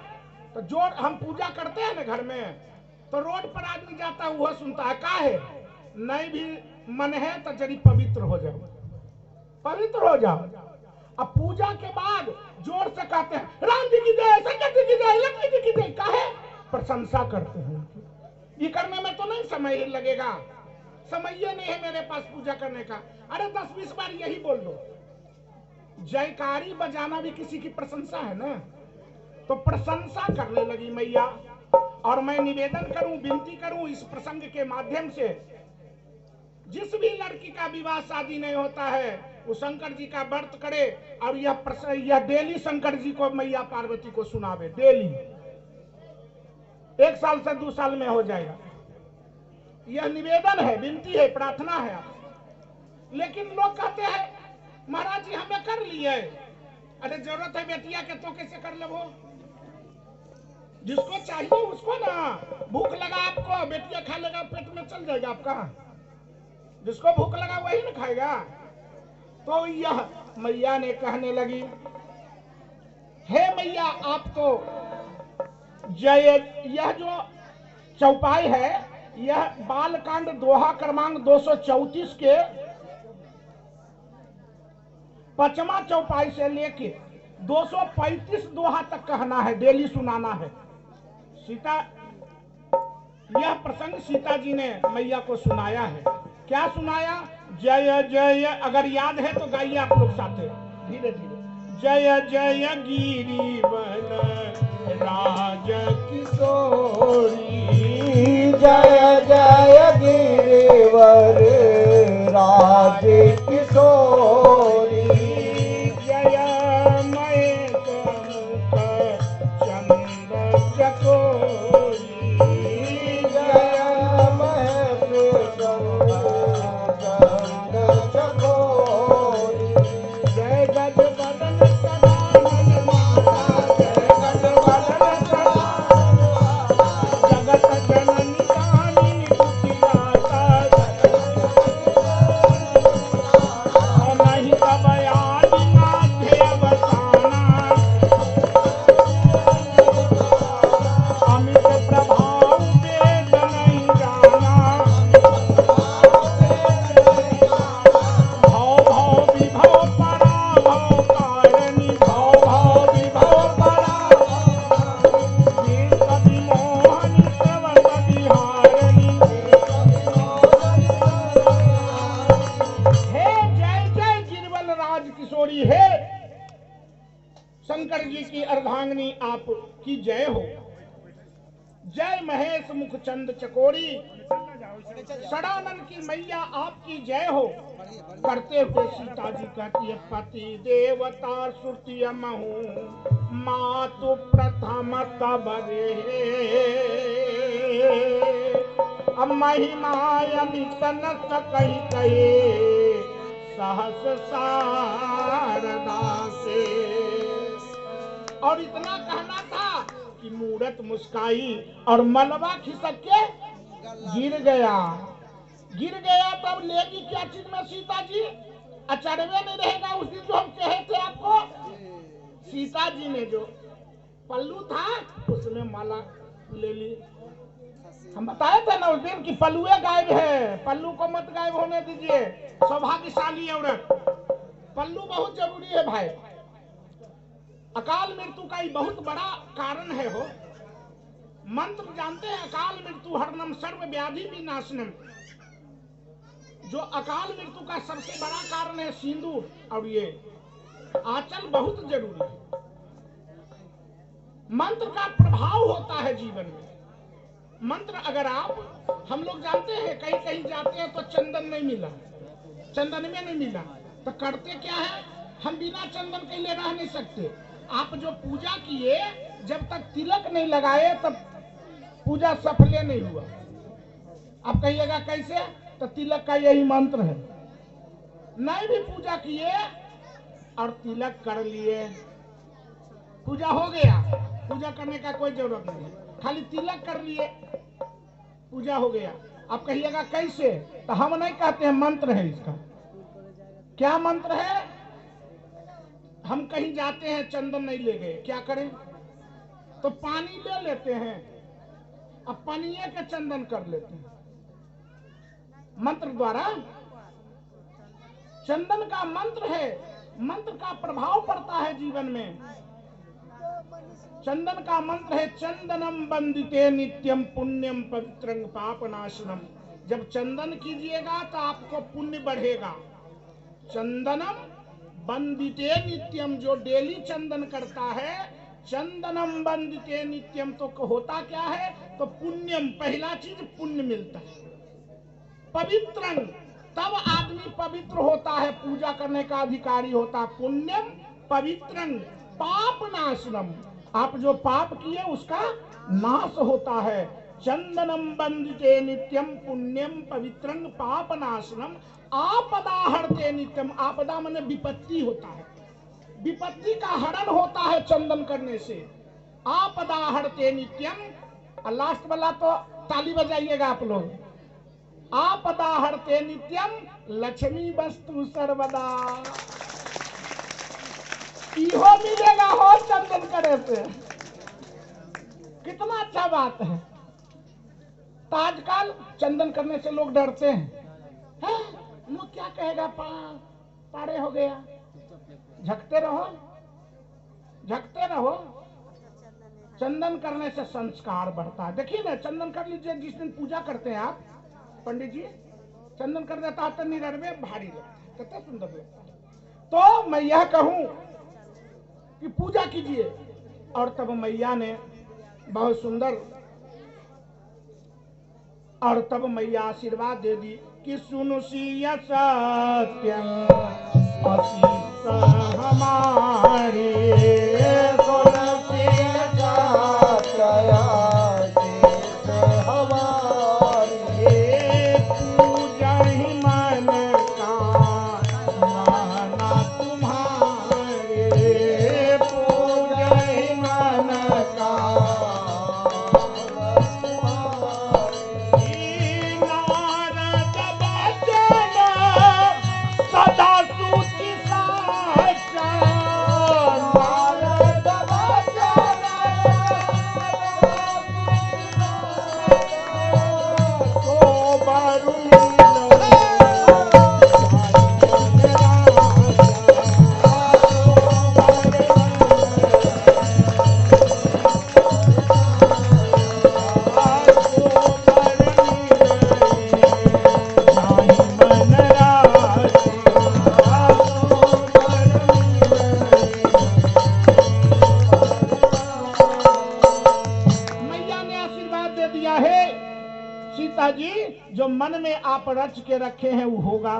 तो जो हम पूजा करते हैं ना घर में, तो रोड पर आदमी जाता है वह सुनता है, का है नहीं भी मन है तो जरी पवित्र हो जाओ, पवित्र हो जाओ। अब पूजा के बाद जोर से कहते हैं राम जी की जय, शंकर जी की जय, लक्ष्मी जी की जय, काहे प्रशंसा करते हैं उनकी। ये करने में तो नहीं समय ही लगेगा, समय ये नहीं है मेरे पास पूजा करने का। अरे 10-20 बार यही बोल दो। जयकारी बजाना भी किसी की प्रशंसा है ना। तो प्रशंसा करने लगी मैया। और मैं निवेदन करूं, विनती करूं इस प्रसंग के माध्यम से, जिस भी लड़की का विवाह शादी नहीं होता है वो शंकर जी का व्रत करे और यह डेली शंकर जी को मैया पार्वती को सुनावे। डेली 1 साल से 2 साल में हो जाएगा। यह निवेदन है, विनती है, प्रार्थना है आपसे। लेकिन लोग कहते हैं महाराज जी हमें कर लिए। अरे जरूरत है बेटिया के तो कैसे कर लो, जिसको चाहिए उसको ना। भूख लगा आपको, बेटिया खा लेगा, पेट में चल जाएगा आपका। जिसको भूख लगा वही ना खाएगा। तो यह मैया ने कहने लगी, हे मैया आप तो यह जो चौपाई है, यह बालकांड दोहा क्रमांक 234 के 5वां चौपाई से लेके 235 दोहा तक कहना है, डेली सुनाना है। सीता, यह प्रसंग सीता जी ने मैया को सुनाया है। क्या सुनाया? जय जय, अगर याद है तो गाइए आप लोग साथे धीरे धीरे। जय जय गिरिवन राज किशोरी, जय जय गिरिवर राज किशोरी, जय महेश मुख चंद्र चकोरी, जय महेश चंद्र चकोरी, जय गजबदन सदानंद माता, जय गजबदन सदानंद माता, जगत जननी कामिनी दुखिदाता, और नहीं तब आदि माध्य अवसाना, अमित प्रभाव वेद नहीं जाना, भाव भाव विभव पराभव कारिणी, भाव भाव विभव पराभव, वीर कवि मोहनी सेवक बिहारिणी। हे जय जय गिरवल राज किशोरी, हे शंकर जी की अर्धांगिनी आप की जय हो। जय महेश मुख चंद चकोरी, सदानंद की मैया आपकी जय हो। करते हुए सीता जी कहती है, पति देवता श्रुति महू मातु प्रथम तब रे, अब महिमा अमित न सकहि कहे सहस शारदा से। और इतना कहना था कि मूरत मुस्काई और मलबा खिसक के गिर गया। तब लेगी क्या चीज में सीता जी? अचरवे नहीं रहेगा उस दिन जो हम कहे थे आपको। सीता जी ने जो पल्लू था उसमें माला ले ली। हम बताए थे ना उस दिन कि पल्लुए गायब है, पल्लू को मत गायब होने दीजिए। सौभाग्यशाली औरत, पल्लू बहुत जरूरी है भाई। अकाल मृत्यु का ही बहुत बड़ा कारण है हो। मंत्र जानते हैं, अकाल मृत्यु हरणम सर्व व्याधि विनाशनम। जो अकाल मृत्यु का सबसे बड़ा कारण है सिंदूर, और ये आंचल बहुत जरूरी है। मंत्र का प्रभाव होता है जीवन में। मंत्र अगर आप, हम लोग जानते हैं कहीं कहीं जाते हैं तो चंदन नहीं मिला, चंदन में नहीं मिला, तो करते क्या है, हम बिना चंदन के लिए रह नहीं सकते। आप जो पूजा किए जब तक तिलक नहीं लगाए तब पूजा सफल नहीं हुआ। आप कहिएगा कैसे? तो तिलक का यही मंत्र है। नहीं भी पूजा किए और तिलक कर लिए, पूजा हो गया, पूजा करने का कोई जरूरत नहीं है, खाली तिलक कर लिए, पूजा हो गया। आप कहिएगा कैसे? तो हम नहीं कहते हैं, मंत्र है इसका। क्या मंत्र है? हम कहीं जाते हैं, चंदन नहीं ले गए, क्या करें? तो पानी ले लेते हैं, अब पानीये के चंदन कर लेते हैं मंत्र द्वारा। चंदन का मंत्र है, मंत्र का प्रभाव पड़ता है जीवन में। चंदन का मंत्र है चंदनम बंदिते नित्यम पुण्यम पवित्रं पापनाशनम। जब चंदन कीजिएगा तो आपको पुण्य बढ़ेगा। चंदनम बंदिते नित्यम, जो डेली चंदन करता है, चंदनम बंदिते नित्यम, तो होता क्या है? तो पुण्यम, पहला चीज पुण्य मिलता है। पवित्रं, तब आदमी पवित्र होता है, पूजा करने का अधिकारी होता है। पुण्यम पवित्रं पाप नाशनम, आप जो पाप किए उसका नाश होता है। चंदनम बंदिते नित्यम पुण्यम पवित्रं पाप नाशनम आपदा हरते नित्यम। आपदा माने विपत्ति होता है, विपत्ति का हरण होता है चंदन करने से। आपदा हरते नित्यम। लास्ट वाला तो ताली बजाइएगा आप लोग। आपदा हरते नित्यम लक्ष्मी वस्तु सर्वदा। इहो मिलेगा हो चंदन करे से। कितना अच्छा बात है। तो आजकल चंदन करने से लोग डरते हैं, लोग क्या कहेगा, पाड़े हो गया। झकते रहो, झकते रहो। चंदन करने से संस्कार बढ़ता है। देखिए ना, चंदन कर लीजिए, जिस दिन पूजा करते हैं आप, पंडित जी चंदन कर देता है तो निरवे भारी लगता है, कितना सुंदर लगता है। तो मैं यह कहूं कि पूजा कीजिए। और तब मैया ने बहुत सुंदर, और तब मैया आशीर्वाद दे दी कि सुनु सिया सत्यम असीस हमारे, सुनु सिया सत्यम असीस हमारे, पूजा ही मन का माना तुम्हारे, पूजा ही मन का सदा सूची साचा, नारद वचन तो बरुणी जी, जो मन में आप रच के रखे हैं वो होगा।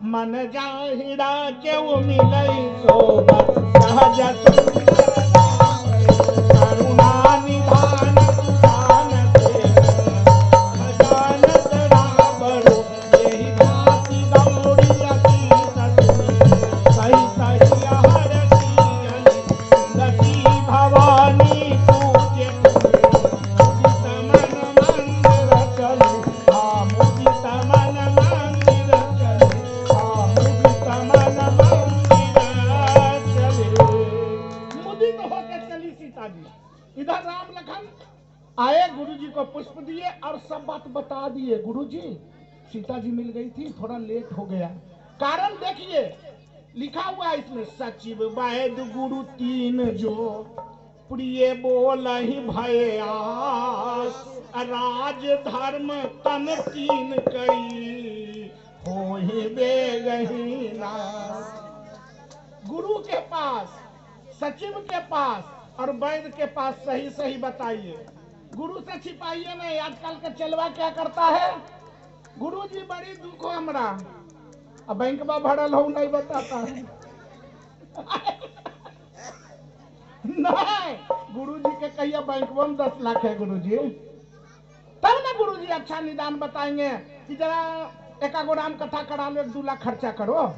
मन जाहिरा क्यों मिलई सोबत सहज करुणा निधान सुधान से जानत रावरो यही भांति गौरी अतीत सही सही हरती लकी भवानी पूज्य इधर राम लखन आए, गुरुजी को पुष्प दिए और सब बात बता दिए। गुरुजी, सीता जी मिल गई थी, थोड़ा लेट हो गया। कारण देखिए, लिखा हुआ है इसमें, सचिव वैद्य गुरु तीन जो प्रिय बोल ही भय आस, राज धर्म तन तीन कई हो ही बेगही नास। गुरु के पास, सचिव के पास और वैद्य के पास सही सही बताइए। गुरु से छिपाइए नहीं। आजकल का चलवा क्या करता है, गुरु जी बड़ी दुख हो हमरा, अब बैंक में भरल हो नहीं बताता है। नहीं, गुरुजी के कहिए बैंकवा में 10 लाख है गुरुजी, तब ना गुरुजी अच्छा निदान बताएंगे कि जरा एक आगो राम कथा करा लो, 2 लाख खर्चा करो।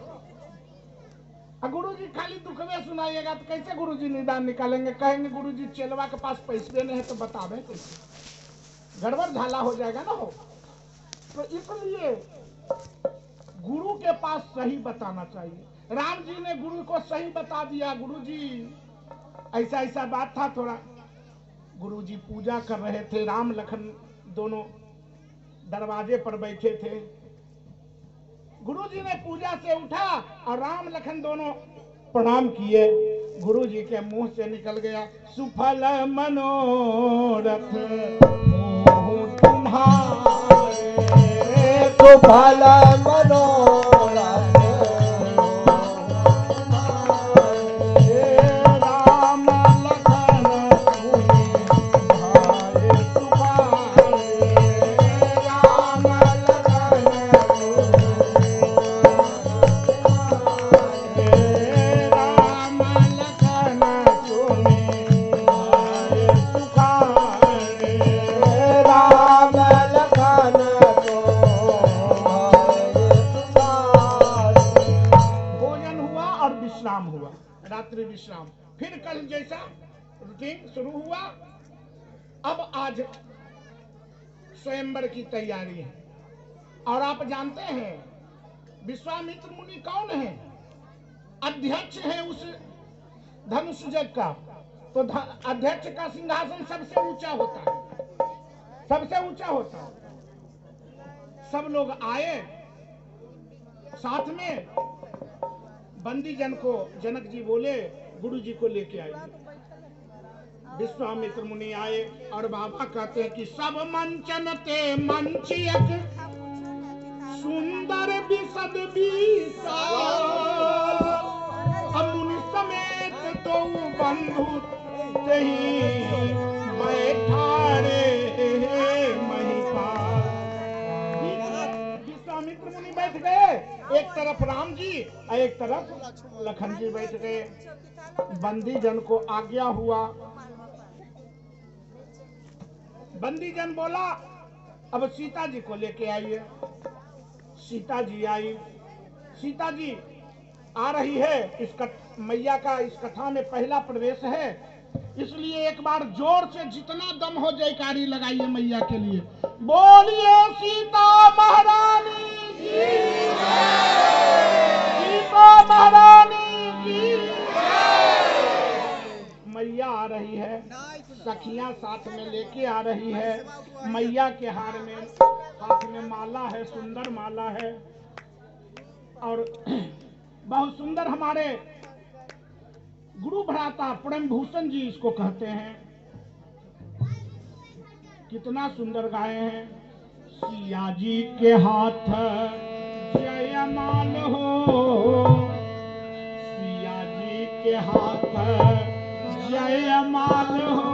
और गुरुजी खाली दुखवे सुनाइएगा तो कैसे गुरुजी निदान निकालेंगे? कहेंगे गुरुजी चेलवा के पास पैसे नहीं है तो बतावे कैसे? गड़बड़ झाला हो जाएगा ना हो। तो इसलिए गुरु के पास सही बताना चाहिए। राम जी ने गुरु को सही बता दिया, गुरुजी ऐसा ऐसा बात था थोड़ा। गुरुजी पूजा कर रहे थे, राम लखन दोनों दरवाजे पर बैठे थे। गुरुजी ने पूजा से उठा और राम लखन दोनों प्रणाम किए। गुरुजी के मुंह से निकल गया, सुफल मनोरथ मोह तुम्हारे, सुफल मनोरथ राम लखन तुम्हारे तुम्हारे, राम लखन राम लखन तुम्हारे सुखारे, राम लखन भोजन हुआ और विश्राम हुआ, रात्रि विश्राम। फिर कल जैसा रूटीन शुरू हुआ। अब आज स्वयंवर की तैयारी है। और आप जानते हैं विश्वामित्र मुनि कौन है? अध्यक्ष है उस धनुष यज्ञ का। तो अध्यक्ष का सिंहासन सबसे ऊंचा होता है, सबसे ऊंचा होता है। सब लोग आए, साथ में बंदी जन को जनक जी बोले गुरु जी को लेके आए। विश्वामित्र मुनि आए और बाबा कहते हैं कि सब मंचन ते मंचियक सुंदर विशद विशाल, मुनि समेत तो बंधु तही बैठा रे महिपाल। विश्वामित्र मुनि बैठ गए, एक तरफ राम जी और एक तरफ लखन जी बैठ गए। बंदी जन को आज्ञा हुआ। बंदी जन बोला अब सीता जी को लेके आइए। सीता जी आई। सीता जी आ रही है। इस मैया का इस कथा में पहला प्रवेश है, इसलिए एक बार जोर से जितना दम हो जयकारी लगाइए मैया के लिए। बोलिए सीता महारानी की जय, सीता महारानी की जय। मैया आ रही है, सखियां साथ में लेके आ रही है। मैया के हाथ में माला है, सुंदर माला है। और बहुत सुंदर हमारे गुरु भ्राता परम भूषण जी इसको कहते हैं। कितना सुंदर गाए हैं। सिया जी के हाथ जयमाल हो, सिया जी के हाथ जयमाल हो।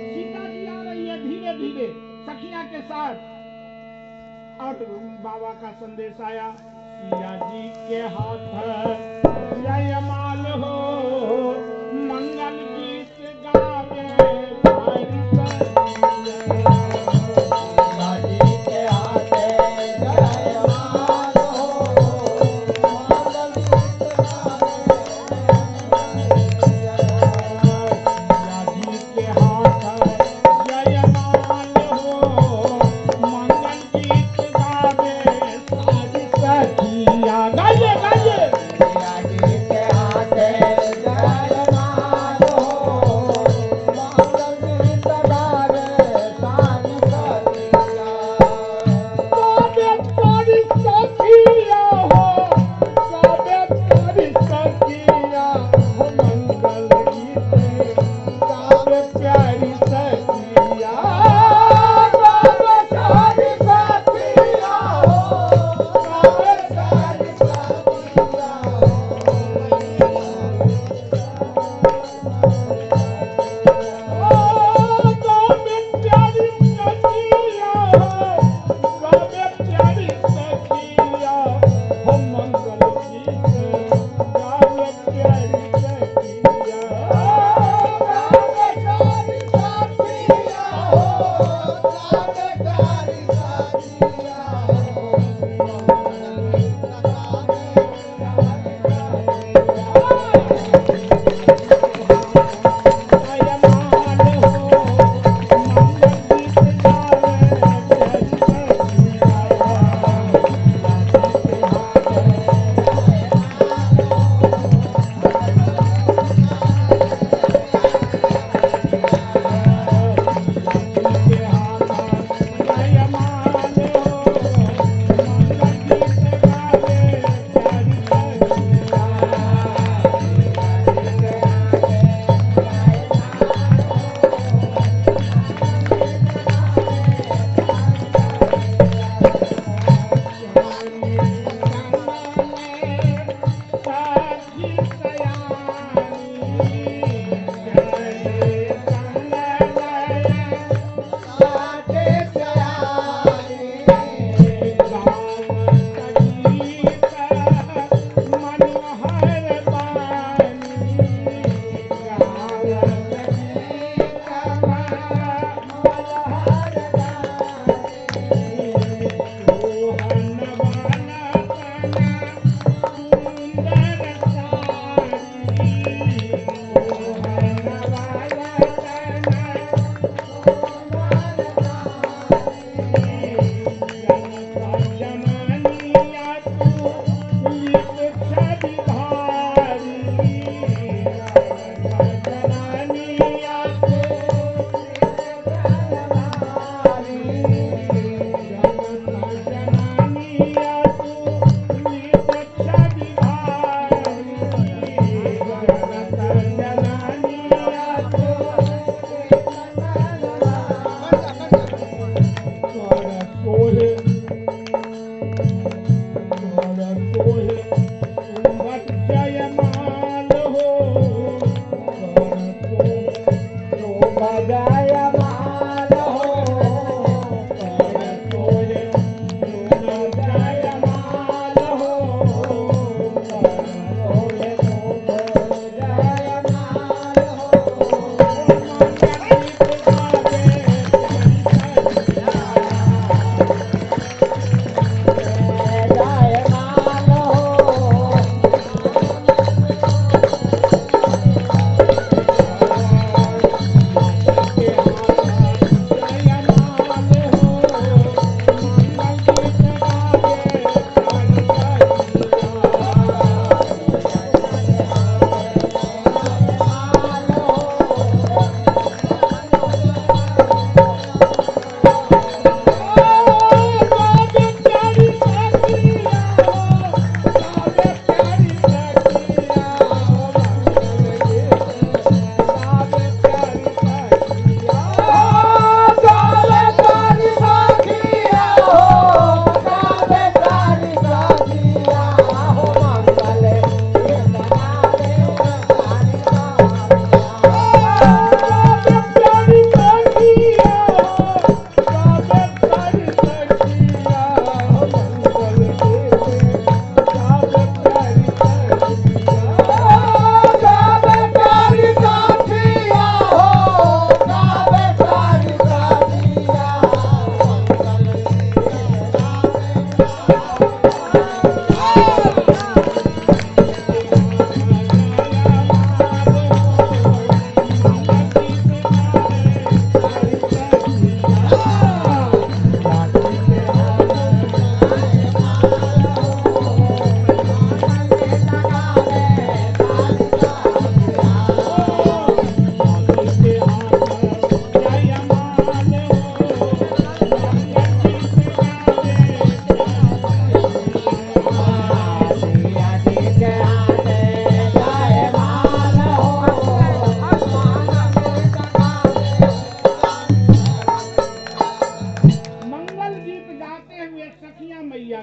सीता जी आ रही है धीरे धीरे सखिया के साथ। और बाबा का संदेश आया, सिया जी के हाथ जयमाल हो, मंगल गीत गावे भाई सखिया। सिया जी के हाथ जयमाल हो, मंगल गीत गावे। सिया जी के हाथ जयमाल हो, मंगल गीत गावे सारी सखिया। गाइए गाइए। सिया जी के हाथ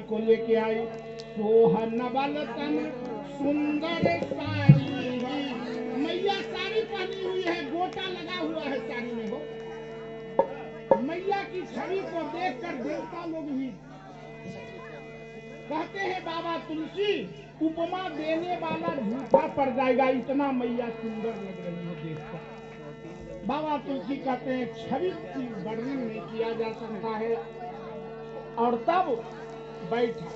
को लेके आई। सोहन नवल तन सुंदर साड़ी, मैया साड़ी पहनी हुई है, गोटा लगा हुआ है साड़ी में हो। मैया की छवि को देखकर देवता लोग भी कहते हैं बाबा तुलसी उपमा देने वाला झूठा पड़ जाएगा, इतना मैया सुंदर लग रही है देखकर। बाबा तुलसी कहते हैं छवि की वर्णन नहीं किया जा सकता है। और तब बैठा।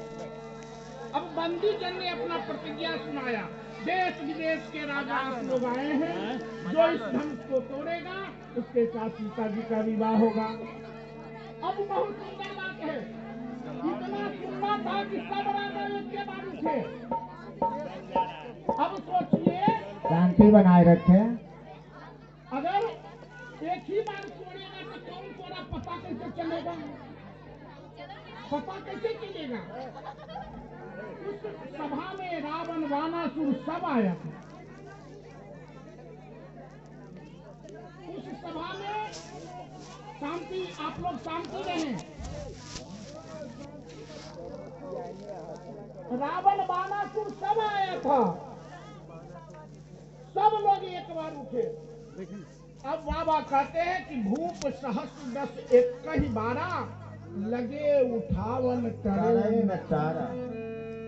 अब बंदी जन ने अपना प्रतिज्ञा सुनाया, देश विदेश के राजा आप लोग आए हैं, जो इस धनुष को तोड़ेगा उसके साथ सीता जी का विवाह होगा। अब बहुत सुंदर बात है, इतना सुनना था कि सब राजा एक के बाद उठे। अब सोचिए, शांति बनाए रखे। अगर एक ही बार तोड़ेगा तो कौन तोड़ा पता कैसे चलेगा? पता कैसे चलेगा? उस सभा में रावण वानासुर सब आया था। उस सभा में शांति, आप लोग शांति रहें। रावण वानासुर सब आया था, सब लोग एक बार उठे। अब बाबा कहते हैं कि भूप सहस्र दस एक ही बारा, लगे उठावन करे न तारा।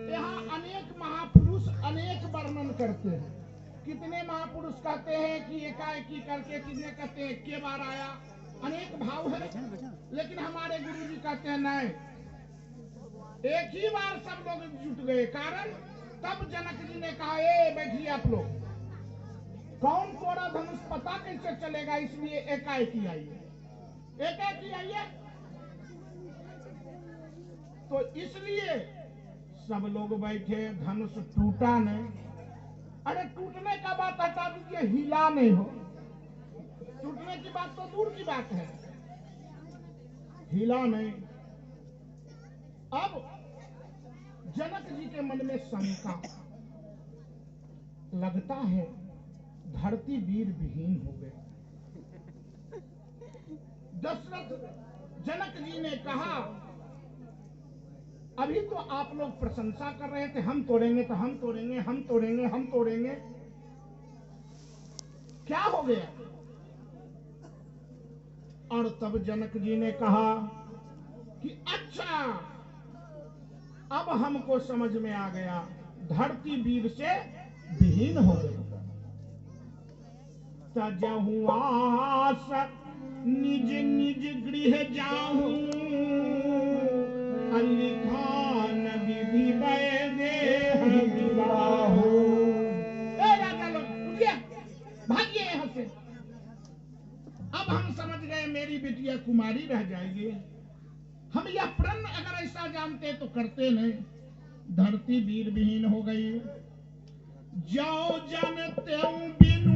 यहाँ अनेक महापुरुष अनेक वर्णन करते हैं। कितने महापुरुष कहते हैं कि एकाएकी करके, कितने कहते हैं के बार आया, अनेक भाव है। लेकिन हमारे गुरु जी कहते हैं नहीं, एक ही बार सब लोग जुट गए। कारण तब जनक जी ने कहा, ए बैठिए आप लोग, कौन तोड़ा धनुष पता कैसे चलेगा, इसलिए एकाएकी आइए, एकाएकी आइए। तो इसलिए सब लोग बैठे, धनुष टूटा नहीं। अरे टूटने का बात हटा दीजिए, हिला नहीं हो। टूटने की बात तो दूर की बात है, हिला नहीं। अब जनक जी के मन में शंका, लगता है धरती वीर विहीन हो गई। दशरथ जनक जी ने कहा, अभी तो आप लोग प्रशंसा कर रहे थे, हम तोड़ेंगे तो हम तोड़ेंगे, हम तोड़ेंगे, हम तोड़ेंगे, क्या हो गया? और तब जनक जी ने कहा कि अच्छा, अब हमको समझ में आ गया, धरती वीर से विहीन हो गई। तजहु आस निज निज गृह जाऊं, अलिखान विधि देह विवाहो। राजा लोग उठिए, भागिए यहाँ से। अब हम समझ गए मेरी बिटिया कुमारी रह जाएगी। हम यह प्रण अगर ऐसा जानते तो करते नहीं। धरती वीर विहीन हो गई। जाओ जानते बिनु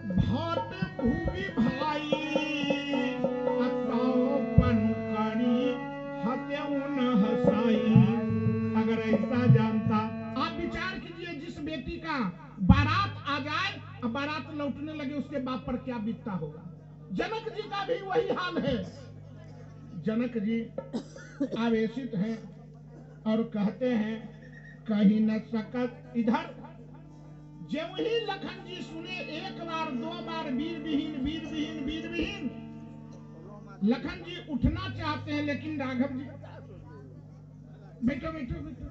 भाट भूमि भाई, अगर ऐसा जानता, आप विचार कीजिए, जिस बेटी का बारात आ जाए और बारात लौटने लगे, उसके बाप पर क्या बीतता होगा। जनक जी का भी वही हाल है। जनक जी आवेशित हैं और कहते हैं, कहीं न सकत इधर। जब ही लखन जी सुने एक बार दो बार वीर विहीन, वीर विहीन, वीर विहीन, लखन जी उठना चाहते हैं, लेकिन राघव जी बैठो बैठो बैठो,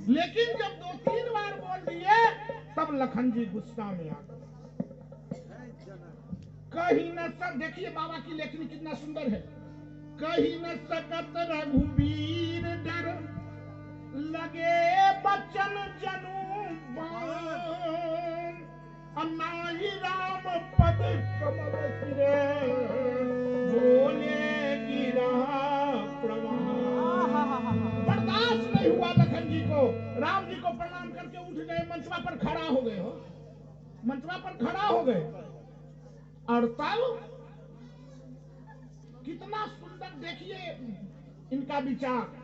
लेकिन जब दो तीन बार बोल दिए तब लखन जी गुस्सा में आ गए। कहीं न सब, देखिए बाबा की लेखनी कितना सुंदर है। कहीं न सकत रघुवीर डर, लगे बचन जनु बाण, अन्नाई राम पद कमल सिरे, बोले गिरा प्रवाह। बर्दाश्त नहीं हुआ लखन जी को, राम जी को प्रणाम करके उठ गए, मंचवा पर खड़ा हो गए हो, मंचवा पर खड़ा हो गए। और तब कितना सुंदर देखिए इनका विचार।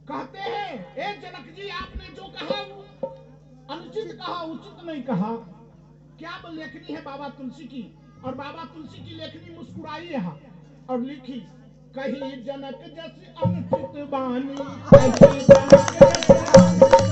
कहते हैं, ए जनक जी, आपने जो कहा अनुचित कहा, उचित नहीं कहा। क्या लेखनी है बाबा तुलसी की, और बाबा तुलसी की लेखनी मुस्कुराई यहाँ और लिखी, कही जनक जस अनुचित बानी, कही जनक जस अनुचित